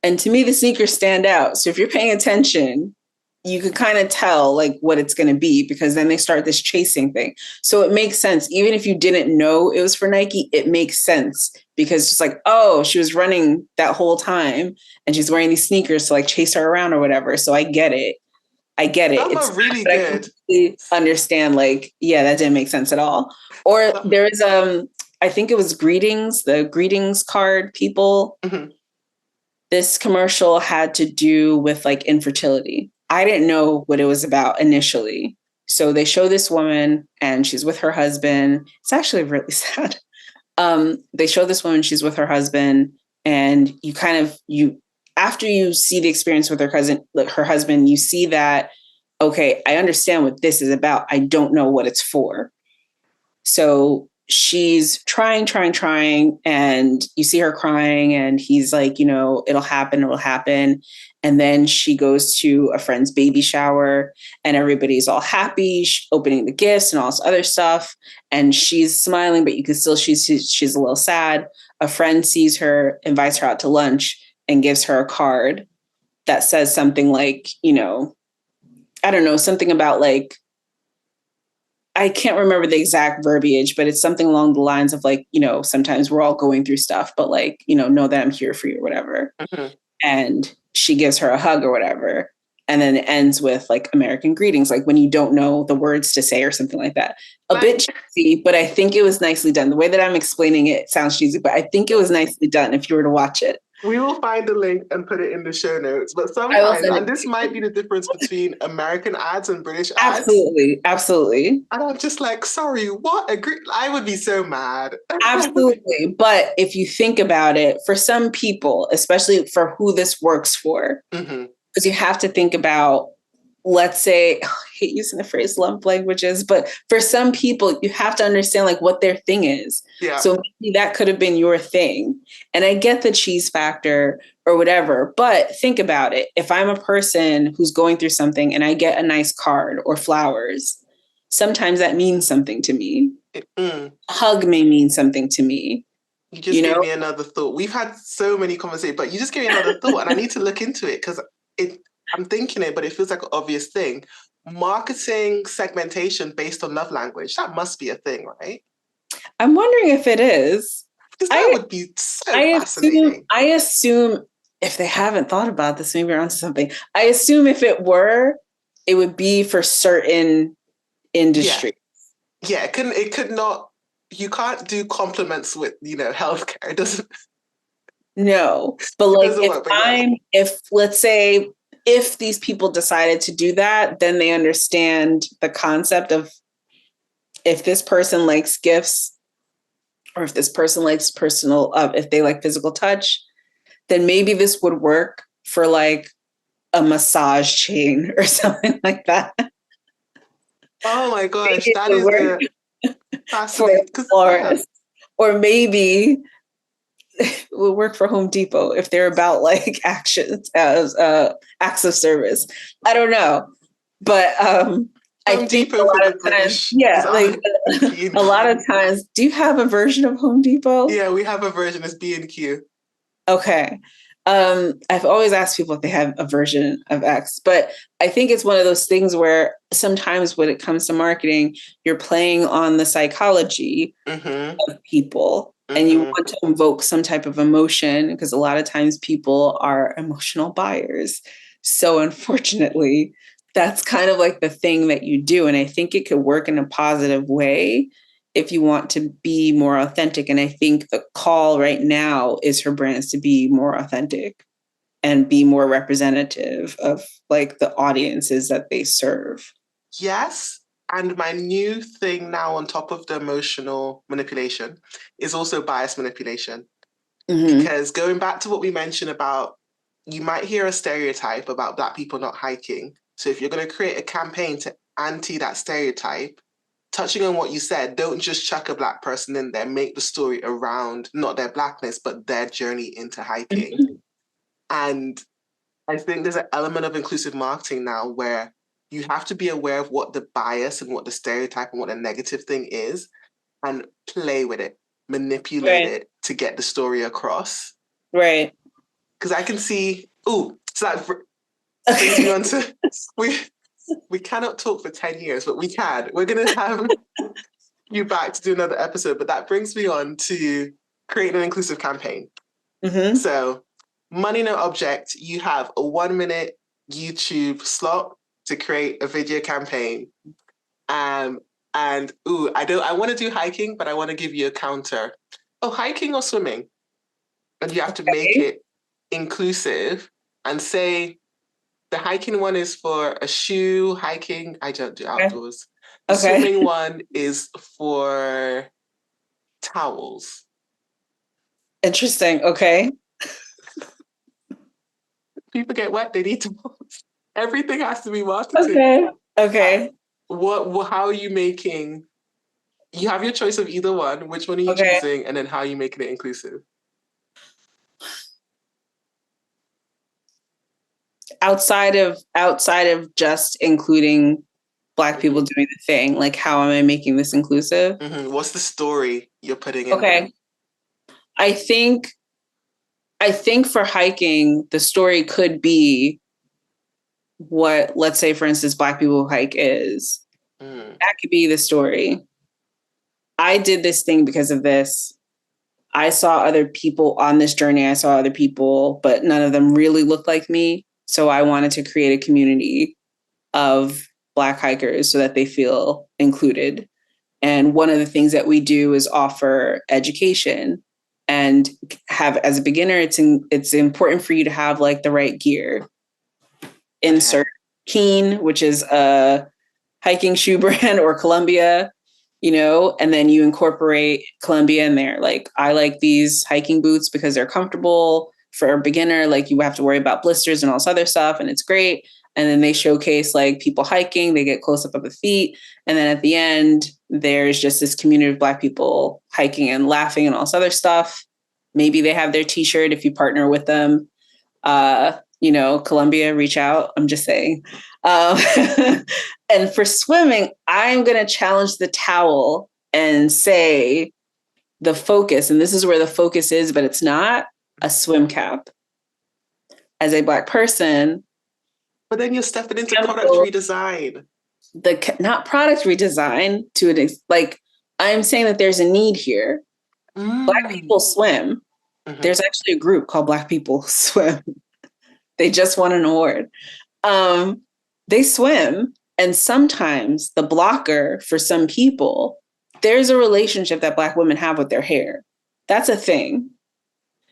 S2: and to me, the sneakers stand out. So if you're paying attention, you can kind of tell like what it's going to be, because then they start this chasing thing. So it makes sense. Even if you didn't know it was for Nike, it makes sense because it's like, oh, she was running that whole time and she's wearing these sneakers to like chase her around or whatever. So I get it. I get it.
S1: some
S2: It's
S1: are really
S2: not that I
S1: good.
S2: completely understand, like, yeah, that didn't make sense at all. Or there is I think it was greetings, the greetings card people.
S1: Mhm.
S2: This commercial had to do with like infertility. I didn't know what it was about initially. So they show this woman and she's with her husband. It's actually really sad. They show this woman, she's with her husband, and you kind of you after you see the experience with her husband, you see that, okay, I understand what this is about. I don't know what it's for. So she's trying, and you see her crying, and he's like, you know, it'll happen. And then she goes to a friend's baby shower, and everybody's all happy, opening the gifts and all this other stuff. And she's smiling, but you can still, she's a little sad. A friend sees her, invites her out to lunch, and gives her a card that says something like, you know, I don't know, something about like, I can't remember the exact verbiage, but it's something along the lines of like, you know, sometimes we're all going through stuff, but like, you know that I'm here for you or whatever.
S1: Mhm.
S2: And she gives her a hug or whatever. And then it ends with like American greetings, like when you don't know the words to say or something like that. A
S1: Like,
S2: bit cheesy, but I think it was nicely done. The way that I'm explaining it sounds cheesy, but I think it was nicely done if you were to watch it.
S1: We will find the link and put it in the show notes. But
S2: I will
S1: sometimes,
S2: send
S1: and
S2: it to
S1: this might be
S2: you.
S1: the difference between American ads and British ads.
S2: Absolutely. Absolutely.
S1: And I'm just like, sorry, what? I would be so mad.
S2: Absolutely. But if you think about it, for some people, especially for who this works for,
S1: Mm-hmm.
S2: because you have to think about, let's say, I hate using the phrase lump languages, but for some people, you have to understand like what their thing is.
S1: Yeah.
S2: So maybe that could have been your thing. And I get the cheese factor or whatever, but think about it. If I'm a person who's going through something and I get a nice card or flowers, sometimes that means something to me. A hug may mean something to me.
S1: You just gave me another thought. We've had so many conversations, but you just gave me another thought, and I need to look into it because I'm thinking it, but it feels like an obvious thing. Marketing segmentation based on love language, that must be a thing, right?
S2: I'm wondering if it is.
S1: Because that would be so fascinating.
S2: I assume if they haven't thought about this, maybe we're onto something. I assume if it were, it would be for certain industries.
S1: Yeah, it could not, you can't do compliments with, healthcare. It doesn't.
S2: No. But like if let's say if these people decided to do that, then they understand the concept of if this person likes gifts or if this person likes personal if they like physical touch, then maybe this would work for like a massage chain or something like that.
S1: Oh my gosh, that is the fascinating.
S2: Or maybe it would work for Home Depot if they're about like actions as acts of service. I don't know, but I think a lot of times, like a lot of times. Do you have a version of Home Depot?
S1: Yeah, we have a version. It's B&Q.
S2: Okay. I've always asked people if they have a version of X, but I think it's one of those things where sometimes when it comes to marketing, you're playing on the psychology of people and you want to invoke some type of emotion because a lot of times people are emotional buyers. So unfortunately, that's kind of like the thing that you do. And I think it could work in a positive way if you want to be more authentic. And I think the call right now is for brands to be more authentic and be more representative of like the audiences that they serve.
S1: Yes. And my new thing now on top of the emotional manipulation is also bias manipulation. Because going back to what we mentioned about, you might hear a stereotype about Black people not hiking. So if you're going to create a campaign to anti that stereotype, touching on what you said, don't just chuck a Black person in there, make the story around not their Blackness, but their journey into hiking. And I think there's an element of inclusive marketing now where you have to be aware of what the bias and what the stereotype and what the negative thing is and play with it, manipulate it to get the story across.
S2: Right.
S1: Because I can see, so that brings me on to, we cannot talk for 10 years, but we can. We're going to have you back to do another episode, but that brings me on to create an inclusive campaign. So, money no object, you have a 1 minute YouTube slot to create a video campaign. I want to do hiking, but I want to give you a counter. Oh, hiking or swimming? And you have to make it inclusive and say the hiking one is for a shoe, hiking. I don't do outdoors. The swimming one is for towels.
S2: Interesting. Okay.
S1: People get wet, they need towels. Everything has to be marketed.
S2: Okay.
S1: How are you making? You have your choice of either one. Which one are you choosing? And then how are you making it inclusive?
S2: Outside of just including Black people doing the thing, like how am I making this inclusive?
S1: What's the story you're putting in?
S2: Okay. I think for hiking, the story could be what, let's say, for instance, Black people hike is. That could be the story. I did this thing because of this. I saw other people on this journey. I saw other people, but none of them really looked like me. So I wanted to create a community of Black hikers so that they feel included. And one of the things that we do is offer education and have, as a beginner, it's important for you to have like the right gear. Insert Keen, which is a hiking shoe brand, or Columbia, and then you incorporate Columbia in there. Like, I like these hiking boots because they're comfortable. For a beginner, like, you have to worry about blisters and all this other stuff, and it's great. And then they showcase like people hiking, they get close up of the feet. And then at the end, there's just this community of Black people hiking and laughing and all this other stuff. Maybe they have their t-shirt if you partner with them. Columbia, reach out. I'm just saying. And for swimming, I'm going to challenge the towel and say the focus, and this is where the focus is, but it's not a swim cap. As a Black person.
S1: But then you're stepping into product redesign.
S2: Not product redesign like, I'm saying that there's a need here. Black people swim. Mm-hmm. There's actually a group called Black People Swim. They just won an award. They swim. And sometimes the blocker for some people, there's a relationship that Black women have with their hair. That's a thing.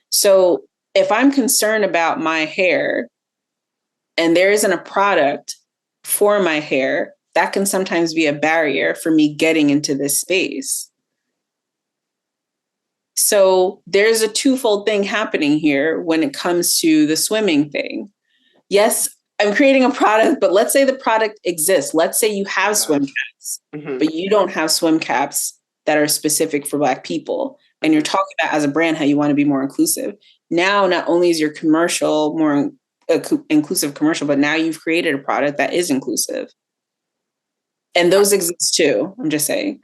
S2: So if I'm concerned about my hair and there isn't a product for my hair, that can sometimes be a barrier for me getting into this space. So there's a twofold thing happening here when it comes to the swimming thing. Yes, I'm creating a product, but let's say the product exists. Let's say you have swim caps, but you don't have swim caps that are specific for Black people. And you're talking about, as a brand, how you want to be more inclusive. Now, not only is your commercial more inclusive commercial, but now you've created a product that is inclusive. And those exist too. I'm just saying.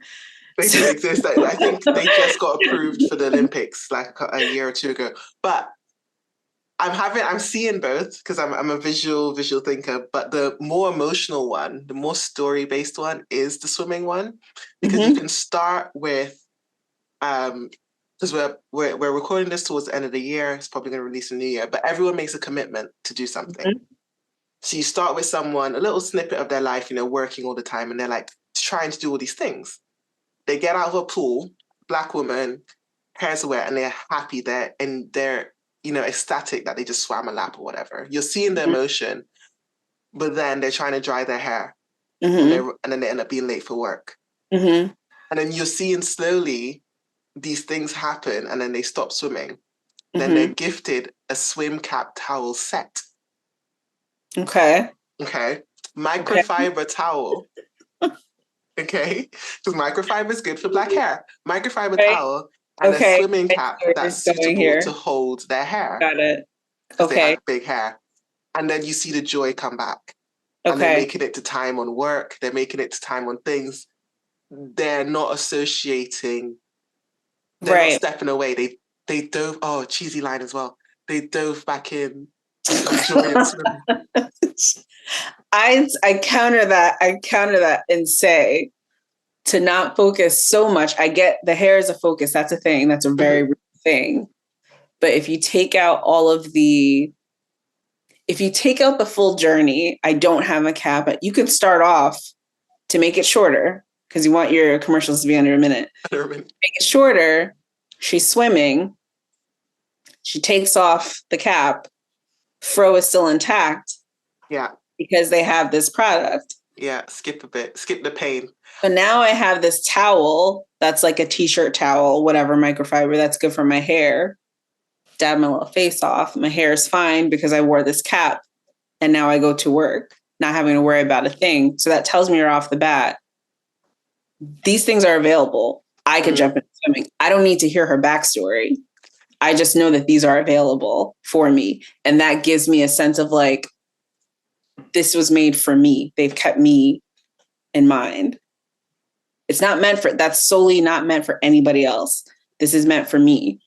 S1: They do exist. I think they just got approved for the Olympics like a year or two ago. But I'm seeing both because I'm a visual thinker, but the more emotional one, the more story-based one is the swimming one. Because you can start with, because we're recording this towards the end of the year, it's probably going to release in the new year, but everyone makes a commitment to do something. So you start with someone, a little snippet of their life, working all the time, and they're like trying to do all these things. They get out of a pool, Black woman, hair's wet, and they're happy there, and they're ecstatic that they just swam a lap or whatever. You're seeing the emotion, but then they're trying to dry their hair, and then they end up being late for work. And then you're seeing slowly these things happen, and then they stop swimming. Then they're gifted a swim cap towel set. Okay. Microfiber towel. Okay. Because microfiber is good for Black hair. Microfiber towel and a swimming cap that's suitable to hold their hair.
S2: Got it.
S1: Okay. They have big hair. And then you see the joy come back. And they're making it to time on work. They're making it to time on things. They're not associating. They're not stepping away. They dove. Oh, cheesy line as well. They dove back in.
S2: I counter that and say to not focus so much. I get the hair is a focus. That's a thing. That's a very real thing. But if you take out the full journey, I don't have a cap. You can start off to make it shorter because you want your commercials to be under a minute. Make it shorter. She's swimming. She takes off the cap. Fro is still intact.
S1: Yeah.
S2: Because they have this product.
S1: Yeah, skip a bit. Skip the pain.
S2: But now I have this towel that's like a t-shirt towel, whatever, microfiber, that's good for my hair. Dab my little face off. My hair is fine because I wore this cap. And now I go to work, not having to worry about a thing. So that tells me right off the bat, these things are available. I could jump into swimming. I don't need to hear her backstory. I just know that these are available for me. And that gives me a sense of like, this was made for me. They've kept me in mind. That's solely not meant for anybody else. This is meant for me.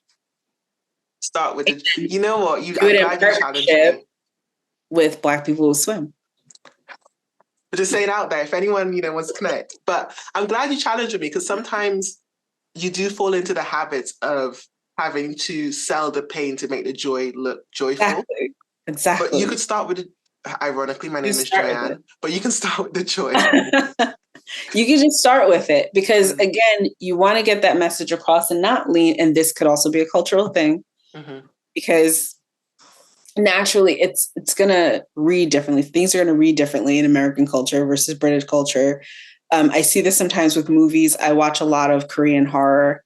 S1: Start with you know what? I'm glad you challenged me.
S2: With Black people who swim.
S1: But just say it out there if anyone, wants to connect. But I'm glad you challenged me because sometimes you do fall into the habits of having to sell the pain to make the joy look joyful.
S2: Exactly.
S1: But you could start with, ironically, my name is Joyann, but you can start with the joy.
S2: You can just start with it because again, you want to get that message across and not lean. And this could also be a cultural thing because naturally it's going to read differently. Things are going to read differently in American culture versus British culture. I see this sometimes with movies. I watch a lot of Korean horror.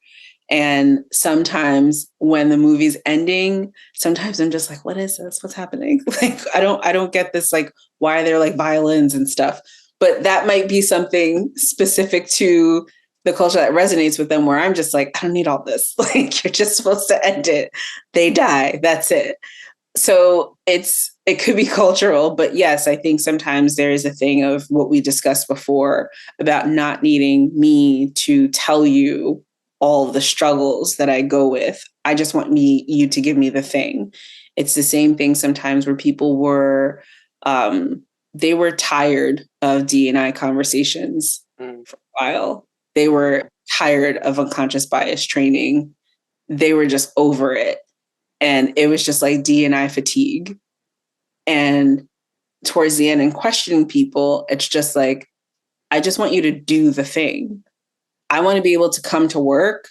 S2: And sometimes when the movie's ending, sometimes I'm just like, what is this? What's happening? Like, I don't get this, like, why are there like violins and stuff? But that might be something specific to the culture that resonates with them where I'm just like, I don't need all this. Like, you're just supposed to end it. They die. That's it. So it could be cultural, but yes, I think sometimes there is a thing of what we discussed before about not needing me to tell you all the struggles that I go with. I just want you to give me the thing. It's the same thing sometimes where people were, they were tired of D&I conversations for a while. They were tired of unconscious bias training. They were just over it. And it was just like D&I fatigue. And towards the end, in questioning people, it's just like, I just want you to do the thing. I want to be able to come to work,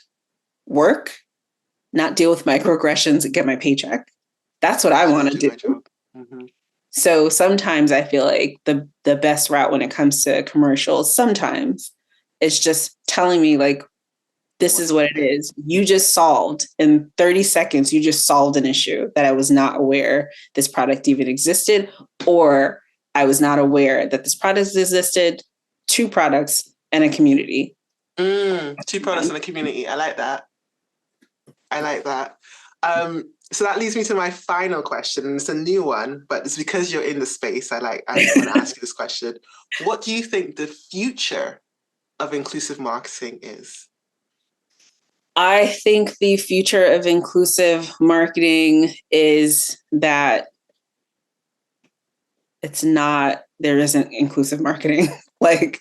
S2: not deal with microaggressions and get my paycheck. That's what I want to do. So sometimes I feel like the best route when it comes to commercials, sometimes it's just telling me like, this is what it is. You just solved in 30 seconds, you just solved an issue that I was not aware this product even existed, or I was not aware that this product existed, 2 products and a community.
S1: 2 products and a community. I like that. So that leads me to my final question, and it's a new one, but it's because you're in the space. I want to ask you this question. What do you think the future of inclusive marketing is?
S2: I think the future of inclusive marketing is that there isn't inclusive marketing. Like,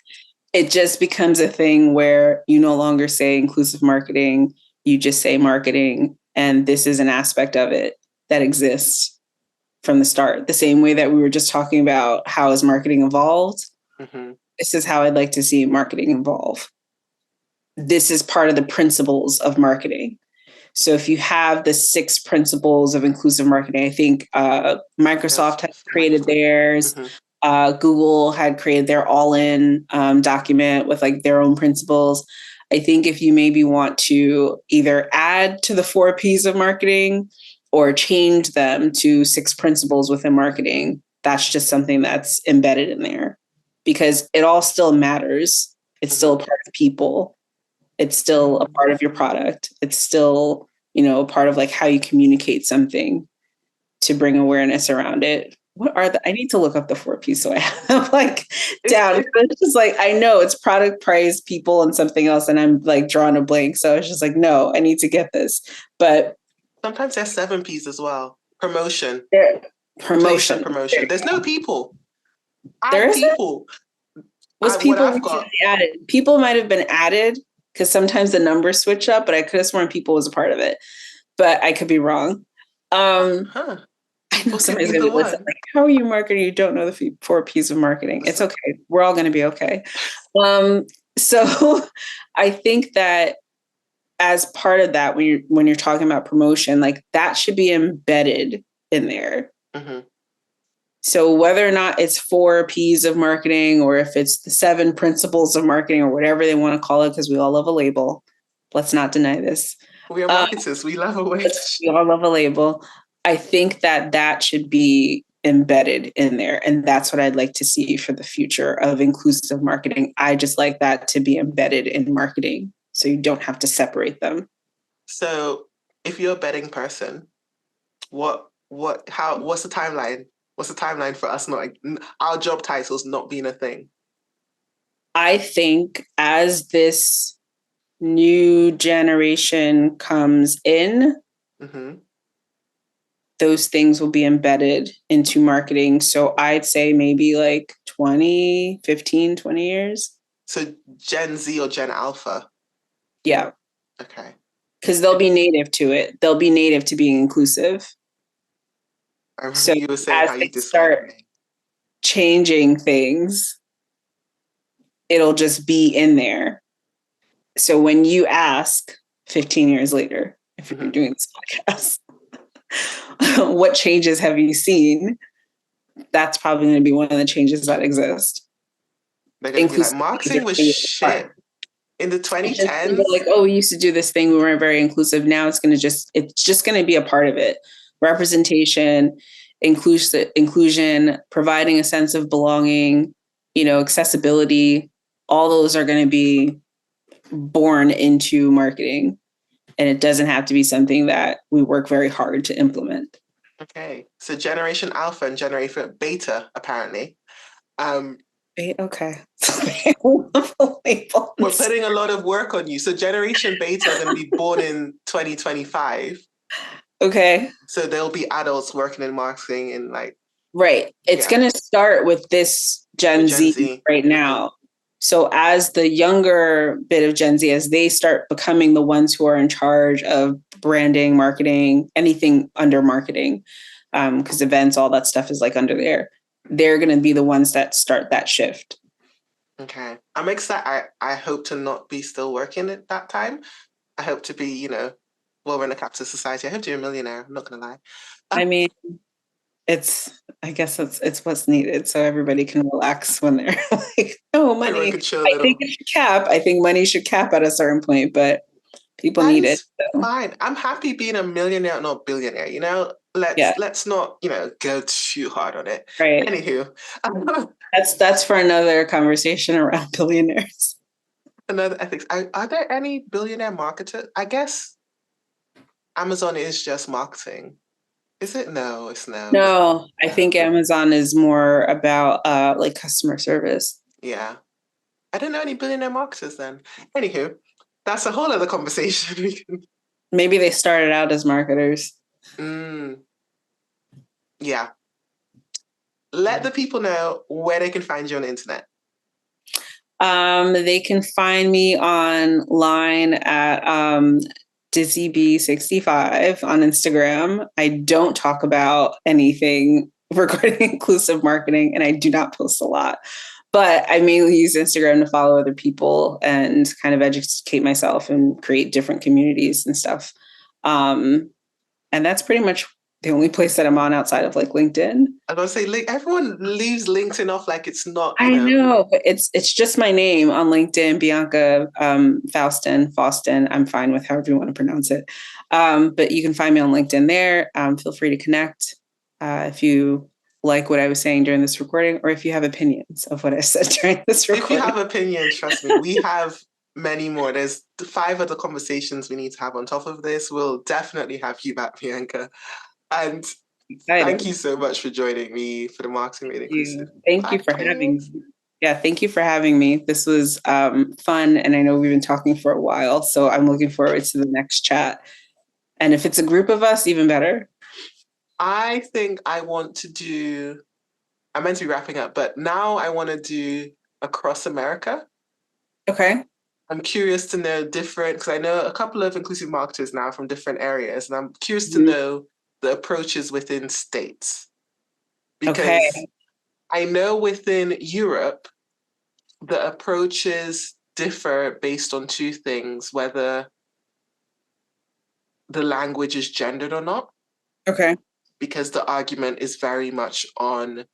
S2: it just becomes a thing where you no longer say inclusive marketing, you just say marketing. And this is an aspect of it that exists from the start. The same way that we were just talking about how has marketing evolved. This is how I'd like to see marketing evolve. This is part of the principles of marketing. So if you have the 6 principles of inclusive marketing, I think Microsoft has created theirs. Google had created their all-in document with like their own principles. I think if you maybe want to either add to the 4 Ps of marketing or change them to 6 principles within marketing, that's just something that's embedded in there because it all still matters. It's still a part of people. It's still a part of your product. It's still, a part of like how you communicate something to bring awareness around it. I need to look up the 4 Ps so I have like down. It's just like, I know it's product, price, people, and something else. And I'm like drawing a blank. So it's just like, no, I need to get this. But
S1: sometimes there's 7 Ps as well. Promotion.
S2: Promotion.
S1: There's no people.
S2: There is
S1: people.
S2: Added. People might have been added because sometimes the numbers switch up, but I could have sworn people was a part of it. But I could be wrong. I know somebody's going to be listening. Like, how are you marketing? You don't know the 4 Ps of marketing. It's okay. We're all going to be okay. So I think that as part of that, when you're talking about promotion, like that should be embedded in there. So whether or not it's 4 Ps of marketing or if it's the 7 principles of marketing or whatever they want to call it, because we all love a label. Let's not deny this.
S1: We are marketers. We love a label.
S2: We all love a label. I think that should be embedded in there. And that's what I'd like to see for the future of inclusive marketing. I just like that to be embedded in marketing so you don't have to separate them.
S1: So if you're a betting person, what's the timeline? What's the timeline for us our job titles not being a thing?
S2: I think as this new generation comes in, those things will be embedded into marketing. So I'd say maybe like 20 years. So
S1: Gen Z or Gen Alpha?
S2: Yeah.
S1: Okay.
S2: Because they'll be native to it. They'll be native to being inclusive.
S1: So you were saying how you start
S2: changing things, it'll just be in there. So when you ask 15 years later, if you're doing this podcast, what changes have you seen? That's probably going to be one of the changes that exist.
S1: They're going to be like, marketing was shit in the 2010s.
S2: Like, oh, we used to do this thing. We weren't very inclusive. Now it's just going to be a part of it. Representation, inclusion, providing a sense of belonging, accessibility. All those are going to be born into marketing. And it doesn't have to be something that we work very hard to implement.
S1: Okay. So Generation Alpha and Generation Beta, apparently.
S2: Okay.
S1: We're putting a lot of work on you. So Generation Beta are going to be born in 2025.
S2: Okay.
S1: So there'll be adults working in marketing and like...
S2: Right. It's going to start with this Gen Z right now. So as the younger bit of Gen Z, as they start becoming the ones who are in charge of branding, marketing, anything under marketing, because events, all that stuff is like under there, they're going to be the ones that start that shift.
S1: Okay. I'm excited. I hope to not be still working at that time. I hope to be, we're in a capitalist society. I hope to be a millionaire. I'm not going to lie.
S2: I mean, I guess it's what's needed, so everybody can relax when they're like, oh, money. I think it should cap. I think money should cap at a certain point, but people need it.
S1: So. Fine. I'm happy being a millionaire, not billionaire. Let's not go too hard on it.
S2: Right.
S1: Anywho,
S2: that's for another conversation around billionaires.
S1: Another ethics. Are there any billionaire marketers? I guess Amazon is just marketing. Is it? No, it's no.
S2: No, I think Amazon is more about like customer service.
S1: Yeah. I don't know any billionaire marketers then. Anywho, that's a whole other conversation.
S2: Maybe they started out as marketers.
S1: Yeah. Let the people know where they can find you on the internet.
S2: They can find me online at DizzyB65 on Instagram. I don't talk about anything regarding inclusive marketing, and I do not post a lot. But I mainly use Instagram to follow other people and kind of educate myself and create different communities and stuff. And that's pretty much the only place that I'm on outside of like LinkedIn.
S1: I was going to say, everyone leaves LinkedIn off like it's not.
S2: I know, but it's just my name on LinkedIn, Bianka Faustin. I'm fine with however you want to pronounce it. But you can find me on LinkedIn there. Feel free to connect if you like what I was saying during this recording, or if you have opinions of what I said during this recording.
S1: If you have opinions, trust me, we have many more. There's 5 other conversations we need to have on top of this. We'll definitely have you back, Bianka. And thank you so much for joining me for the Marketing Made Inclusive.
S2: Thank you for having me. Yeah, thank you for having me. This was fun, and I know we've been talking for a while, so I'm looking forward to the next chat. And if it's a group of us, even better.
S1: I think I want to do, I'm meant to be wrapping up, but now I want to do across America.
S2: Okay.
S1: I'm curious to know because I know a couple of inclusive marketers now from different areas, and I'm curious to know the approaches within states. Because I know within Europe, the approaches differ based on 2 things, whether the language is gendered or not.
S2: Okay.
S1: Because the argument is very much on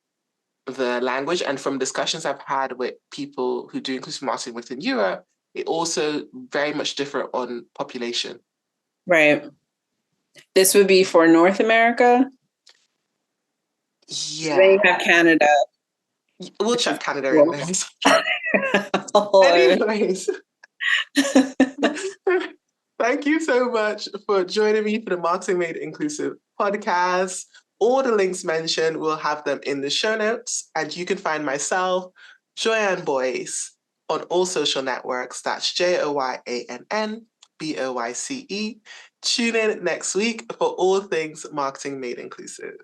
S1: the language. And from discussions I've had with people who do inclusive marketing within Europe, it also very much differ on population.
S2: Right. This would be for North America?
S1: Yeah.
S2: Then you have Canada.
S1: We'll check Canada in this. Anyways. Thank you so much for joining me for the Marketing Made Inclusive podcast. All the links mentioned, we'll have them in the show notes. And you can find myself, Joyann Boyce, on all social networks. That's JoyannBoyce. Tune in next week for all things Marketing Made Inclusive.